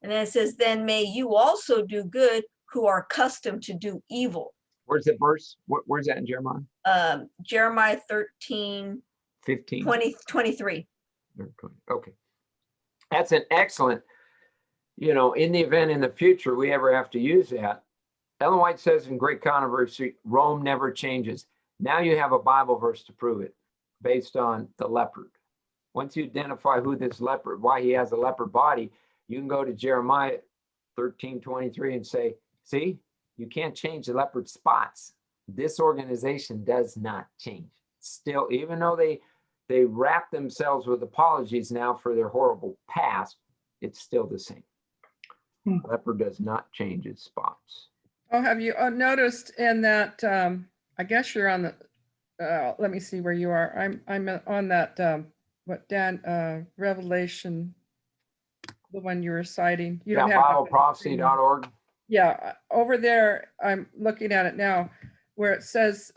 And then it says, then may you also do good who are accustomed to do evil. Where's the verse? Where's that in Jeremiah? Jeremiah 13, 15. 23. Okay. That's an excellent, in the event in the future we ever have to use that. Ellen White says in Great Controversy, Rome never changes. Now you have a Bible verse to prove it based on the leopard. Once you identify who this leopard, why he has a leopard body, you can go to Jeremiah 13:23 and say, see, you can't change the leopard spots. This organization does not change. Still, even though they wrap themselves with apologies now for their horrible past, it's still the same. Leopard does not change its spots. Oh, have you noticed in that, I guess you're on the, let me see where you are. I'm on that, Revelation, the one you were citing. You don't have BibleProphecy.org. Yeah, over there, I'm looking at it now, where it says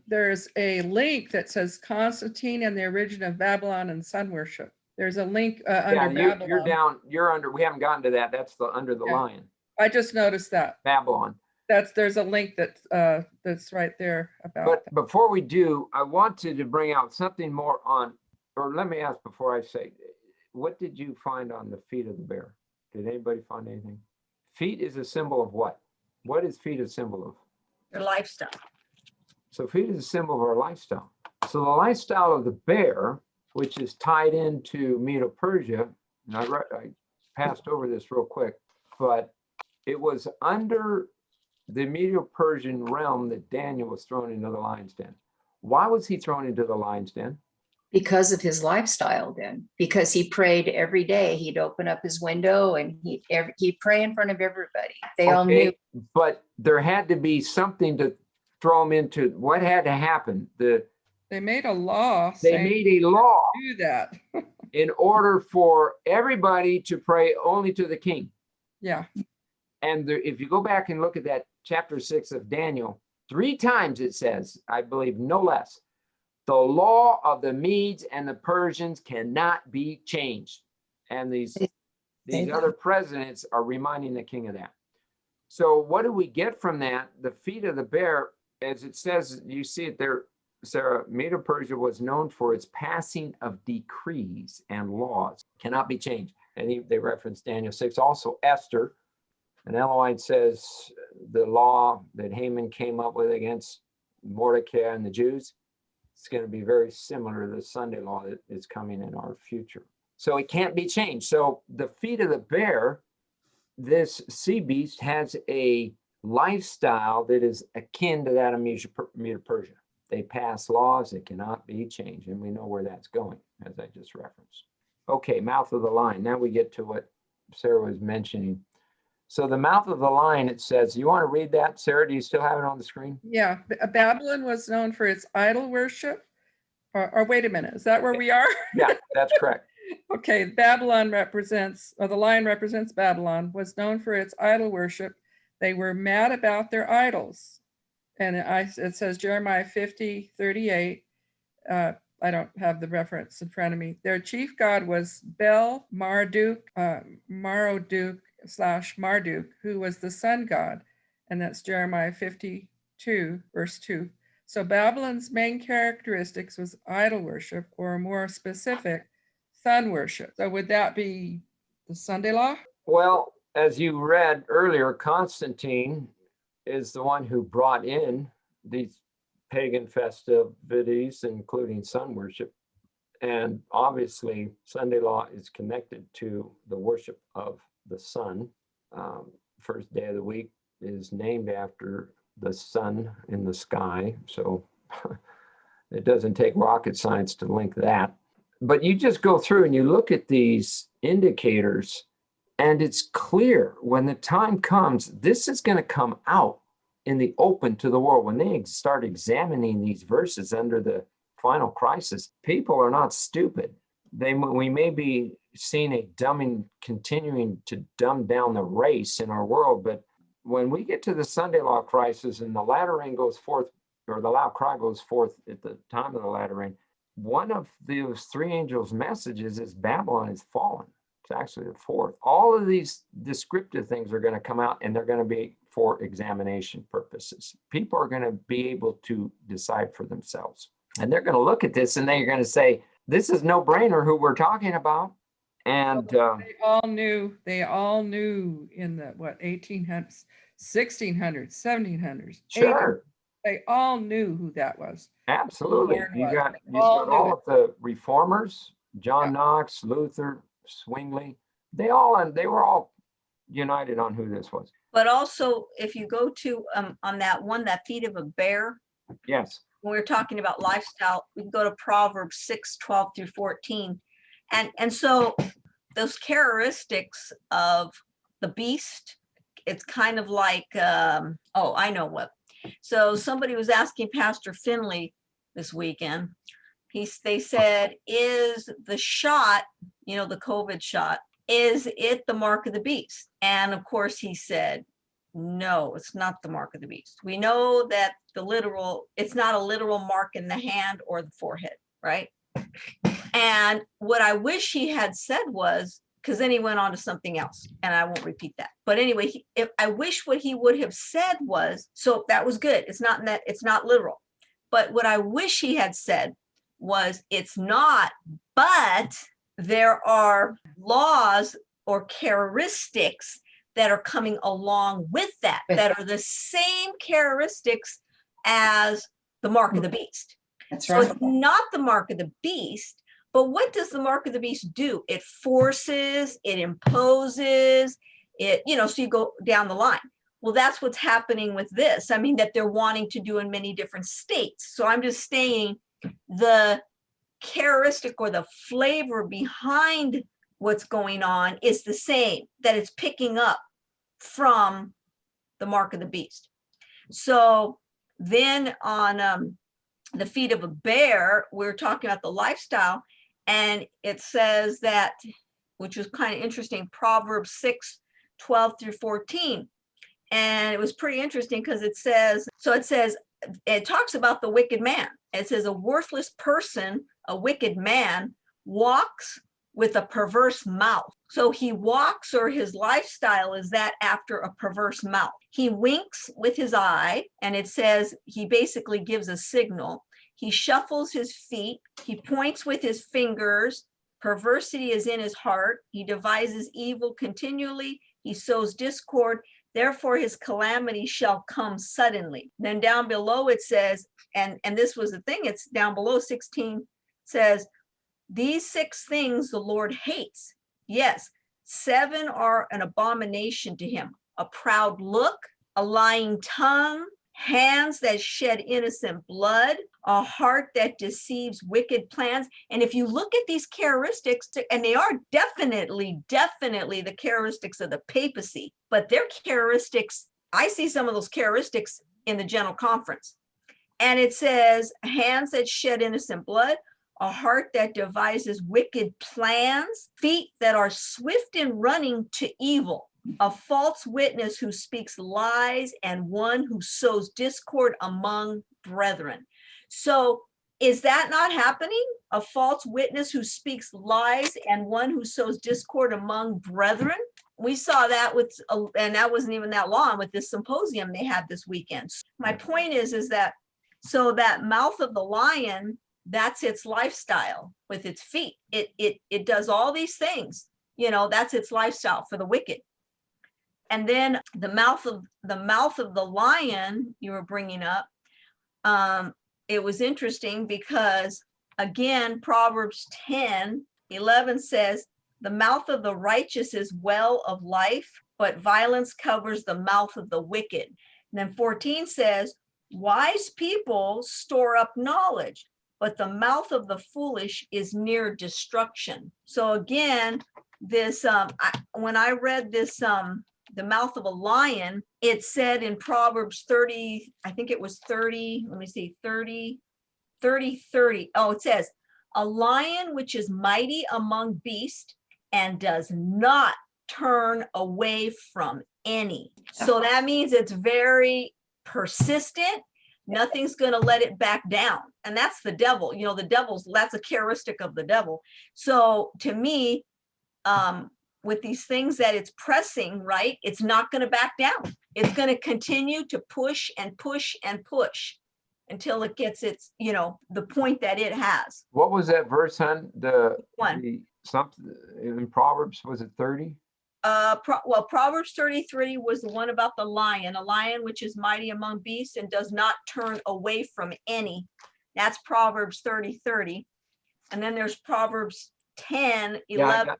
there's a link that says Constantine and the origin of Babylon and sun worship. There's a link under Babylon. You're under, we haven't gotten to that. That's under the lion. I just noticed that. Babylon. There's a link that's right there about But that. before we do, I wanted to bring out something more on, or let me ask before I say, what did you find on the feet of the bear? Did anybody find anything? Feet is a symbol of what? What is feet a symbol of? Your lifestyle. So feet is a symbol of our lifestyle. So the lifestyle of the bear, which is tied into Medo-Persia, and I passed over this real quick, but it was under the Medo-Persian realm that Daniel was thrown into the lion's den. Why was he thrown into the lion's den? Because of his lifestyle then, because he prayed every day. He'd open up his window and he'd pray in front of everybody. They all knew. Okay, but there had to be something to throw them into. What had to happen? They made a law They saying made a law do that. in order for everybody to pray only to the king. Yeah, And if you go back and look at that chapter 6 of Daniel, 3 times it says, I believe no less, the law of the Medes and the Persians cannot be changed. And these other presidents are reminding the king of that. So what do we get from that? The feet of the bear, as it says, you see it there, Sarah, Medo Persia was known for its passing of decrees and laws, cannot be changed. And they reference Daniel 6. Also Esther, and Eloite says the law that Haman came up with against Mordecai and the Jews, it's going to be very similar to the Sunday law that is coming in our future. So it can't be changed. So the feet of the bear, this sea beast, has a lifestyle that is akin to that of Medo Persia. They pass laws that cannot be changed, and we know where that's going, as I just referenced. Okay, mouth of the lion. Now we get to what Sarah was mentioning. So the mouth of the lion, it says, you want to read that, Sarah? Do you still have it on the screen? yeah. Babylon was known for its idol worship. Or wait a minute, is that where we are? Yeah, that's correct. Okay, Babylon represents, or the lion represents Babylon, was known for its idol worship. They were mad about their idols. And it says Jeremiah 50:38. I don't have the reference in front of me. Their chief god was Bel Marduk, Marduk, who was the sun god. And that's Jeremiah 52, verse 2. So Babylon's main characteristics was idol worship, or more specific, sun worship. So would that be the Sunday law? Well, as you read earlier, Constantine is the one who brought in these pagan festivities, including sun worship. And obviously, Sunday law is connected to the worship of the sun. First day of the week is named after the sun in the sky. So it doesn't take rocket science to link that. But you just go through and you look at these indicators, and it's clear when the time comes, this is going to come out in the open to the world. When they start examining these verses under the final crisis, people are not stupid. We may be seeing continuing to dumb down the race in our world, but when we get to the Sunday law crisis and the latter rain goes forth, or the loud cry goes forth at the time of the latter rain, one of those 3 angels' messages is Babylon is fallen. It's actually the 4th. All of these descriptive things are going to come out, and they're going to be for examination purposes. People are going to be able to decide for themselves. And they're going to look at this and they're going to say, this is no brainer who we're talking about. And they all knew in the 1800s, 1600s, 1700s. Sure. 1800s, they all knew who that was. Absolutely. You got all of the reformers, John Knox, Luther, Zwingli. They were all united on who this was. But also, if you go to on that one, that feet of a bear, yes, when we're talking about lifestyle, we can go to Proverbs 6:12-14. And so those characteristics of the beast, it's kind of like, oh, I know what. So somebody was asking Pastor Finley this weekend, they said, is the shot, the COVID shot, is it the mark of the beast? And of course he said, no, it's not the mark of the beast. We know that it's not a literal mark in the hand or the forehead, right? And what I wish he had said was, because then he went on to something else, and I won't repeat that. But anyway, I wish what he would have said was, so that was good. It's not literal. But what I wish he had said was, it's not, but there are laws or characteristics that are coming along with that are the same characteristics as the mark of the beast. That's right. right. So it's not the mark of the beast, but what does the mark of the beast do? It forces, it imposes, so you go down the line. Well, that's what's happening with this. I mean, that they're wanting to do in many different states. So I'm just saying the characteristic or the flavor behind what's going on is the same, that it's picking up from the mark of the beast. So then on the feet of a bear, we're talking about the lifestyle, and it says that, which was kind of interesting, Proverbs 6:12-14. And it was pretty interesting because it says, it talks about the wicked man. It says a worthless person, a wicked man, walks with a perverse mouth. So he walks, or his lifestyle is that after a perverse mouth. He winks with his eye, and it says he basically gives a signal. He shuffles his feet. He points with his fingers. Perversity is in his heart. He devises evil continually. He sows discord. Therefore, his calamity shall come suddenly. Then down below it says, and this was the thing, it's down below 16 says, these 6 things the Lord hates. Yes, 7 are an abomination to him: a proud look, a lying tongue, hands that shed innocent blood, a heart that deceives, wicked plans. And if you look at these characteristics, and they are definitely the characteristics of the papacy, but their characteristics, I see some of those characteristics in the General Conference. And it says, hands that shed innocent blood, a heart that devises wicked plans, feet that are swift in running to evil, a false witness who speaks lies, and one who sows discord among brethren. So is that not happening? A false witness who speaks lies and one who sows discord among brethren? We saw that with, and that wasn't even that long, with this symposium they had this weekend. My point is that, so that mouth of the lion, that's its lifestyle with its feet. It does all these things, that's its lifestyle for the wicked. And then the mouth of the lion you were bringing up, it was interesting because, again, Proverbs 10:11 says, the mouth of the righteous is well of life, but violence covers the mouth of the wicked. And then 14 says, wise people store up knowledge, but the mouth of the foolish is near destruction. So again, this when I read this, the mouth of a lion, it said in Proverbs 30, I think it was 30, let me see, 30. Oh, it says, a lion which is mighty among beasts and does not turn away from any. So that means it's very persistent. Nothing's going to let it back down. And that's the devil. That's a characteristic of the devil. So to me, with these things that it's pressing, right, it's not going to back down. It's going to continue to push and push and push until it gets its, the point that it has. What was that verse, hon? One. Something in Proverbs, was it 30? Proverbs 33 was the one about the lion, a lion which is mighty among beasts and does not turn away from any. That's Proverbs 30:30. And then there's Proverbs 10:11.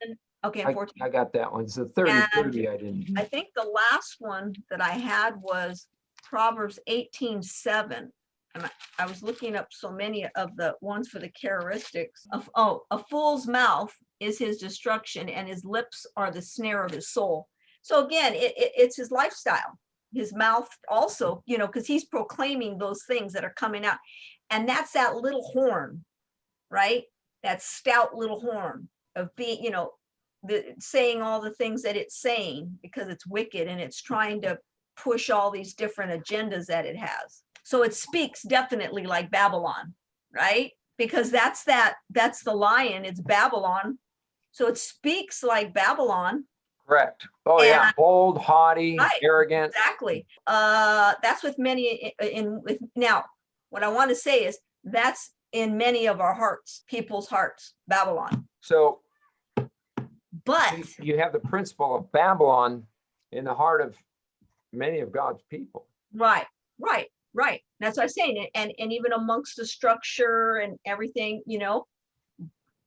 Okay, 14. I got that one. So 30:30, I didn't. I think the last one that I had was Proverbs 18:7. And I was looking up so many of the ones for the characteristics of, a fool's mouth is his destruction, and his lips are the snare of his soul. So again, it's his lifestyle, his mouth also, because he's proclaiming those things that are coming out. And that's that little horn, right? That stout little horn of being, saying all the things that it's saying because it's wicked and it's trying to push all these different agendas that it has. So it speaks definitely like Babylon, right? Because that's the lion, it's Babylon. So it speaks like Babylon. Correct. Oh, yeah. Bold, haughty, right, arrogant. Exactly. That's with many now, what I want to say is that's in many of our hearts, people's hearts, Babylon. So, but you have the principle of Babylon in the heart of many of God's people. Right. That's what I'm saying. And even amongst the structure and everything,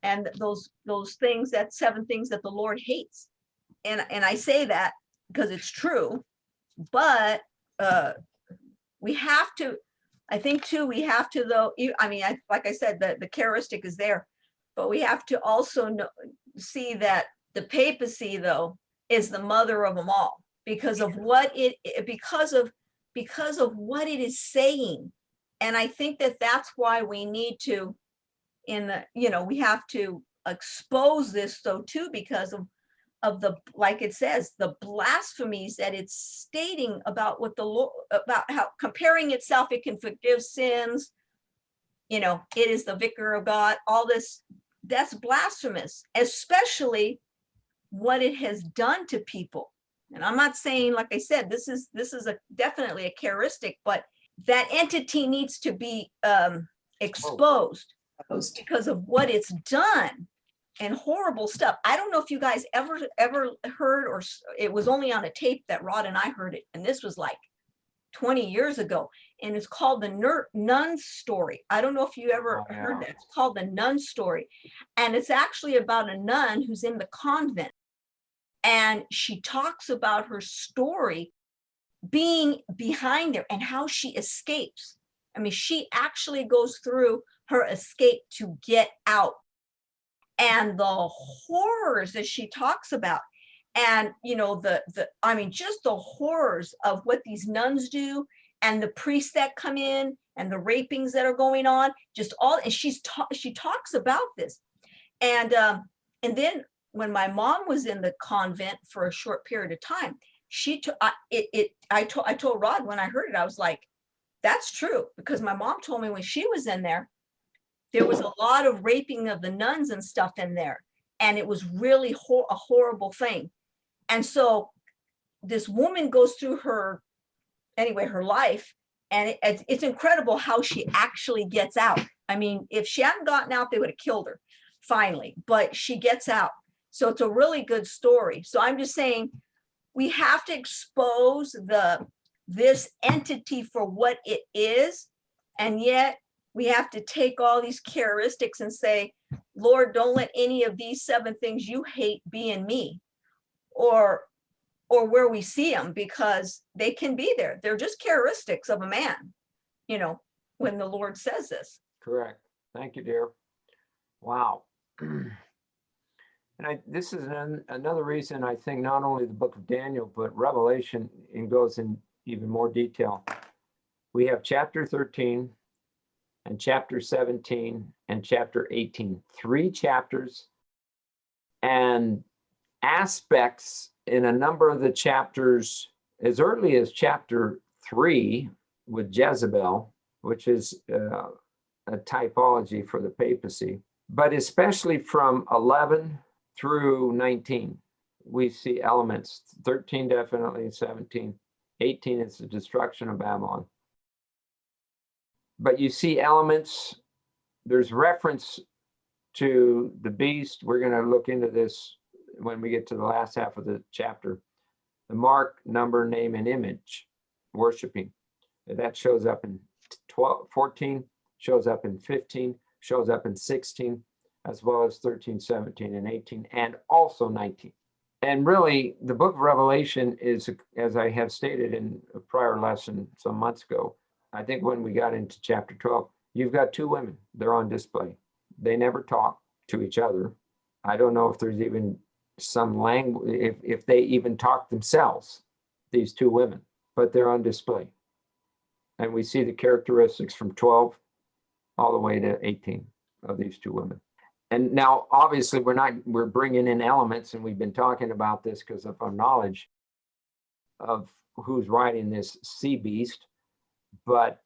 and those things, that 7 things that the Lord hates. And I say that because it's true, but we have to, I think too, we have to though, I mean, like I said, the charistic is there, but we have to also see that the papacy though is the mother of them all because of what because of what it is saying. And I think that that's why we need to, we have to expose this though too, because of the, like it says, the blasphemies that it's stating about what the Lord, about how comparing itself, it can forgive sins, it is the vicar of God, all this, that's blasphemous, especially what it has done to people. And I'm not saying, like I said, this is definitely a charistic, but that entity needs to be exposed because of what it's done and horrible stuff. I don't know if you guys ever heard, or it was only on a tape that Rod and I heard it, and this was like 20 years ago, and it's called the Nun Story. I don't know if you ever heard that. It's called the Nun Story, and it's actually about a nun who's in the convent, and she talks about her story being behind there and how she escapes. I mean, she actually goes through her escape to get out, and the horrors that she talks about, and I mean, just the horrors of what these nuns do, and the priests that come in, and the rapings that are going on, just all. And she talks about this, and then when my mom was in the convent for a short period of time, I told Rod when I heard it, I was like, that's true, because my mom told me when she was in there was a lot of raping of the nuns and stuff in there, and it was really a horrible thing. And so this woman goes through her life, and it's incredible how she actually gets out. I mean, if she hadn't gotten out, they would have killed her finally, but she gets out. So it's a really good story. So I'm just saying, we have to expose this entity for what it is, and yet we have to take all these characteristics and say, Lord, don't let any of these 7 things you hate be in me, or where we see them, because they can be there. They're just characteristics of a man, when the Lord says this. Correct. Thank you, dear. Wow. And this is another reason I think not only the book of Daniel, but Revelation, and goes in even more detail. We have chapter 13 and chapter 17 and chapter 18, 3 chapters, and aspects in a number of the chapters as early as chapter 3 with Jezebel, which is a typology for the papacy, but especially from 11 through 19, we see elements. 13 definitely, 17, 18 is the destruction of Babylon. But you see elements, there's reference to the beast. We're going to look into this when we get to the last half of the chapter. The mark, number, name, and image, worshiping. That shows up in 14, shows up in 15, shows up in 16, as well as 13, 17, and 18, and also 19. And really, the book of Revelation is, as I have stated in a prior lesson some months ago, I think when we got into chapter 12, you've got 2 women. They're on display. They never talk to each other. I don't know if there's even some language, if they even talk themselves, these 2 women, but they're on display. And we see the characteristics from 12 all the way to 18 of these 2 women. And now, obviously, we're bringing in elements, and we've been talking about this because of our knowledge of who's riding this sea beast, but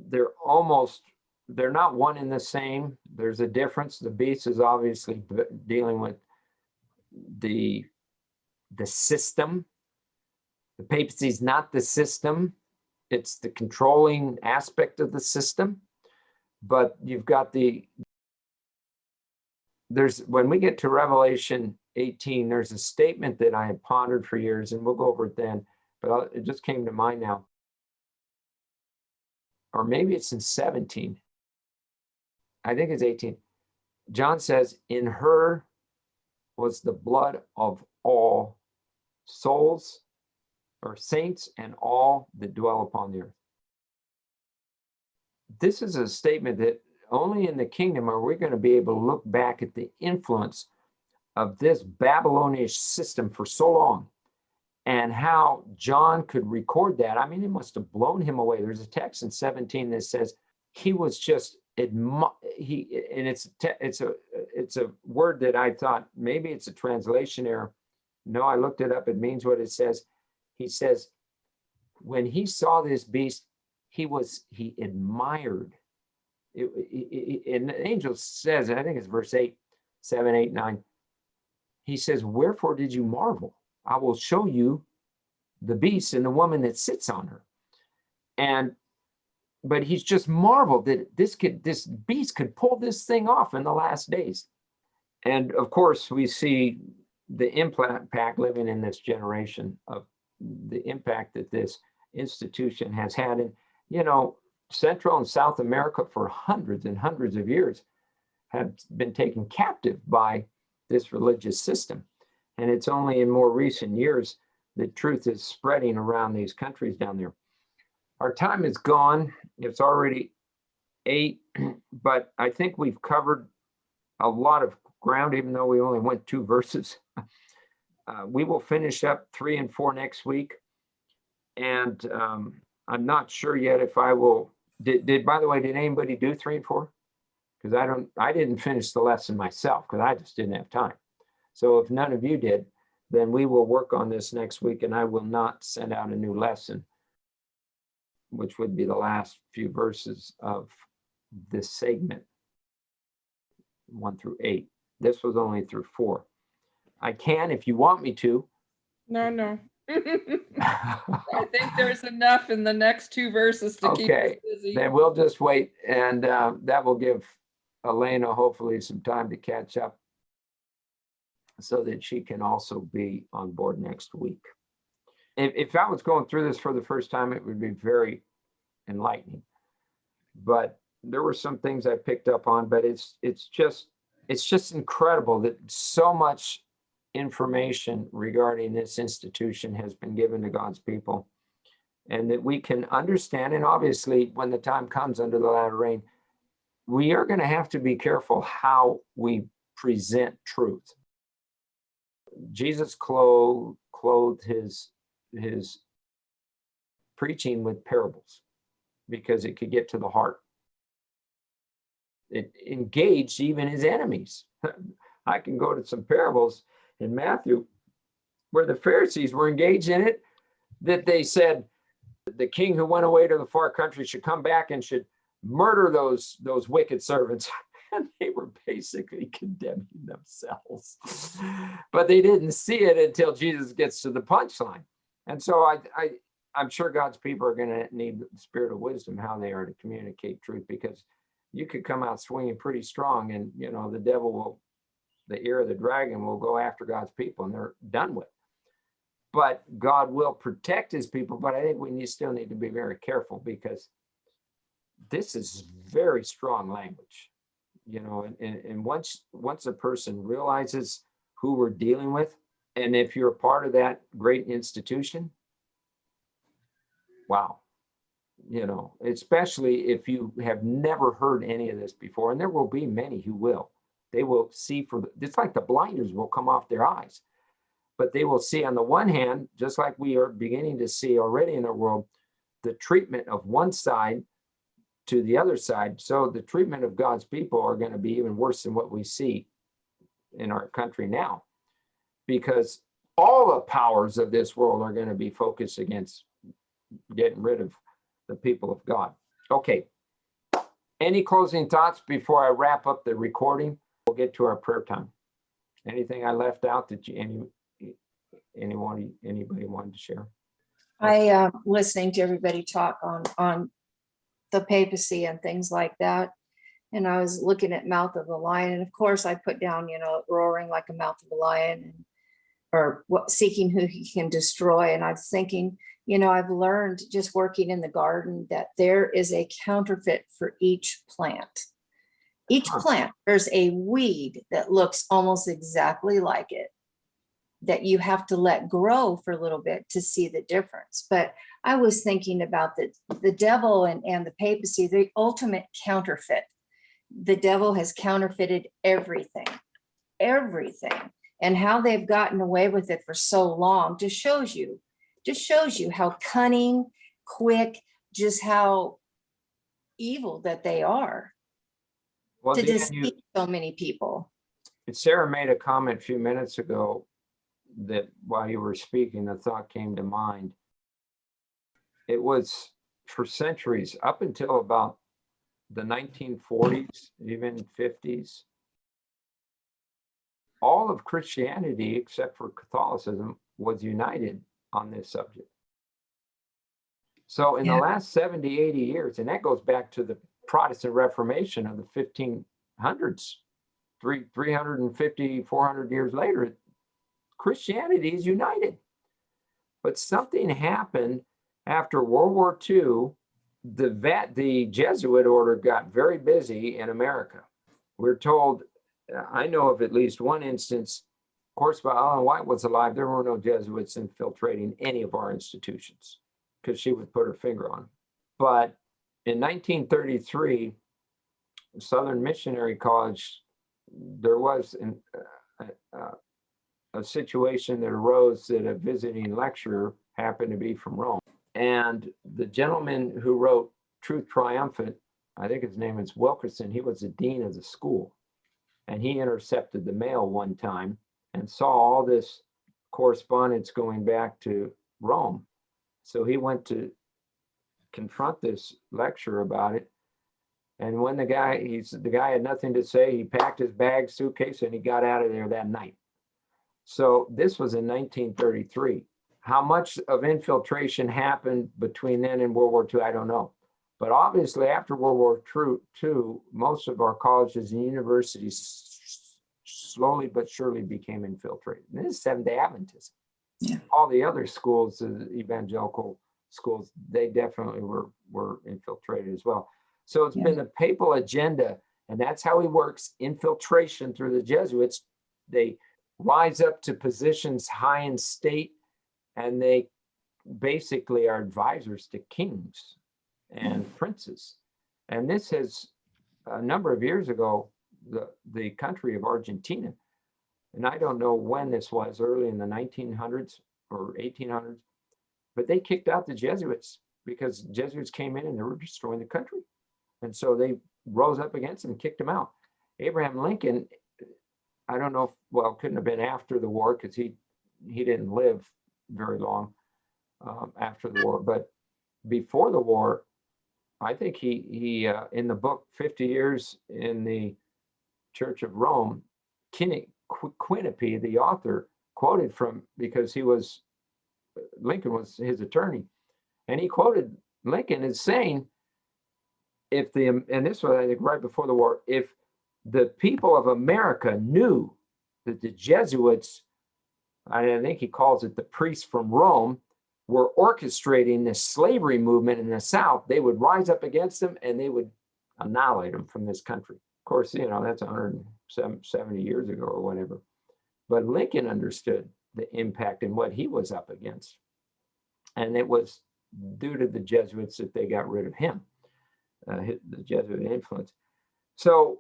they're not one and the same. There's a difference. The beast is obviously dealing with the system. The papacy is not the system. It's the controlling aspect of the system. But you've got when we get to Revelation 18, there's a statement that I had pondered for years, and we'll go over it then, but it just came to mind now. Or maybe it's in 17. I think it's 18. John says, in her was the blood of all souls or saints and all that dwell upon the earth. This is a statement that only in the kingdom are we going to be able to look back at the influence of this Babylonian system for so long and how John could record that. I mean, it must have blown him away. There's a text in 17 that says he was just and it's a word that I thought maybe it's a translation error. No, I looked it up. It means what it says. He says, when he saw this beast, he admired. And the angel says, and I think it's verse 8, 7, 8, 9. He says, wherefore did you marvel? I will show you the beast and the woman that sits on her. But he's just marveled that this beast could pull this thing off in the last days. And of course, we see the impact living in this generation of the impact that this institution has had. And, you know, Central and South America for hundreds and hundreds of years have been taken captive by this religious system. And it's only in more recent years that truth is spreading around these countries down there. Our time is gone. It's already 8, but I think we've covered a lot of ground, even though we only went 2 verses. We will finish up 3 and 4 next week. And I'm not sure yet if I will, by the way, did anybody do 3 and 4? Because I didn't finish the lesson myself because I just didn't have time. So if none of you did, then we will work on this next week, and I will not send out a new lesson, which would be the last few verses of this segment, 1 through 8. This was only through 4. I can, if you want me to. No. I think there's enough in the next 2 verses to keep us busy. Then we'll just wait, and that will give Elena hopefully some time to catch up so that she can also be on board next week. If I was going through this for the first time, it would be very enlightening. But there were some things I picked up on, but it's just incredible that so much information regarding this institution has been given to God's people, and that we can understand. And obviously, when the time comes under the latter rain, we are going to have to be careful how we present truth. Jesus clothed his preaching with parables because it could get to the heart. It engaged even his enemies. I can go to some parables in Matthew where the Pharisees were engaged in it, that they said the king who went away to the far country should come back and should murder those wicked servants. And they were basically condemning themselves. But they didn't see it until Jesus gets to the punchline. And so I'm sure God's people are going to need the spirit of wisdom, how they are to communicate truth, because you could come out swinging pretty strong, and, you know, the ear of the dragon will go after God's people, and they're done with. But God will protect his people. But I think we still need to be very careful, because this is very strong language, you know, and once a person realizes who we're dealing with, and if you're a part of that great institution, wow, you know, especially if you have never heard any of this before, and there will be many who will. They will see it's like the blinders will come off their eyes, but they will see, on the one hand, just like we are beginning to see already in our world, the treatment of one side to the other side. So the treatment of God's people are going to be even worse than what we see in our country now, because all the powers of this world are going to be focused against getting rid of the people of God. Okay. Any closing thoughts before I wrap up the recording? We'll get to our prayer time. Anything I left out that anybody wanted to share? I listening to everybody talk on the papacy and things like that, and I was looking at Mouth of the Lion, and of course I put down, you know, roaring like a mouth of a lion, or seeking who he can destroy. And I was thinking, you know, I've learned just working in the garden that there is a counterfeit for each plant. Each plant, there's a weed that looks almost exactly like it. that you have to let grow for a little bit to see the difference. But I was thinking about the devil and the papacy, the ultimate counterfeit. The devil has counterfeited everything, and how they've gotten away with it for so long just shows you how cunning, quick, just how evil that they are Well, to Dan, deceive so many people. Sarah made a comment a few minutes ago that while you were speaking, the thought came to mind. It was for centuries, up until about the 1940s, even 50s, all of Christianity, except for Catholicism, was united on this subject. So in the last 70, 80 years, and that goes back to the Protestant Reformation of the 1500s, 350, 400 years later, Christianity is united. But something happened after World War II. The Jesuit order got very busy in America. We're told, I know of at least one instance, of course, while Ellen White was alive, there were no Jesuits infiltrating any of our institutions because she would put her finger on them. But in 1933, Southern Missionary College, there was a situation that arose that a visiting lecturer happened to be from Rome. And the gentleman who wrote Truth Triumphant, I think his name is Wilkerson, he was the dean of the school. And he intercepted the mail one time and saw all this correspondence going back to Rome. So he went to confront this lecturer about it. And when the guy had nothing to say, he packed his bag, suitcase, and he got out of there that night. So this was in 1933. How much of infiltration happened between then and World War II, I don't know. But obviously after World War II, most of our colleges and universities slowly but surely became infiltrated. And this is Seventh-day Adventism. Yeah. All the other schools, the evangelical schools, they definitely were infiltrated as well. So it's been the papal agenda, and that's how he works, infiltration through the Jesuits. They rise up to positions high in state, and they basically are advisors to kings and princes. And this has, a number of years ago, the country of Argentina, and I don't know when this was, early in the 1900s or 1800s, but they kicked out the Jesuits because Jesuits came in and they were destroying the country. And so they rose up against them and kicked them out. Abraham Lincoln, I don't know, well, couldn't have been after the war because he didn't live very long after the war. But before the war, I think he in the book 50 Years in the Church of Rome, Quinnipiac, the author, quoted from, because Lincoln was his attorney, and he quoted Lincoln as saying, and this was, I think, right before the war, if the people of America knew that the Jesuits, I think he calls it the priests from Rome, were orchestrating this slavery movement in the South, they would rise up against them and they would annihilate them from this country. Of course, that's 170 years ago or whatever. But Lincoln understood the impact and what he was up against. And it was due to the Jesuits that they got rid of him, the Jesuit influence. So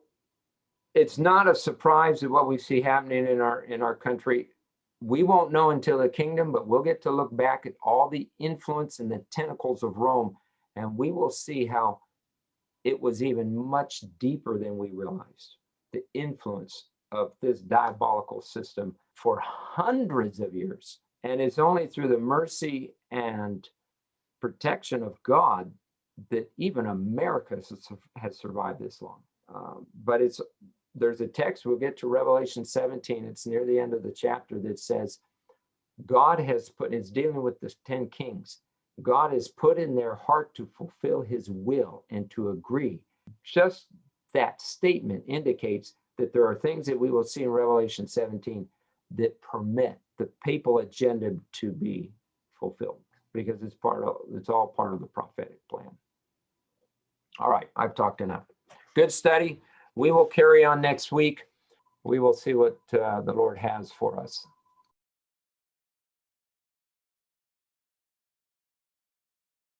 it's not a surprise that what we see happening in our country. We won't know until the kingdom, but we'll get to look back at all the influence and the tentacles of Rome, and we will see how it was even much deeper than we realized. The influence of this diabolical system for hundreds of years. And it's only through the mercy and protection of God that even America has survived this long. But there's a text, we'll get to Revelation 17, it's near the end of the chapter, that says God has put, it's dealing with the 10 kings, God has put in their heart to fulfill his will and to agree. Just that statement indicates that there are things that we will see in Revelation 17 that permit the papal agenda to be fulfilled, because it's all part of the prophetic plan. All right, I've talked enough. Good study. We will carry on next week. We will see what the Lord has for us.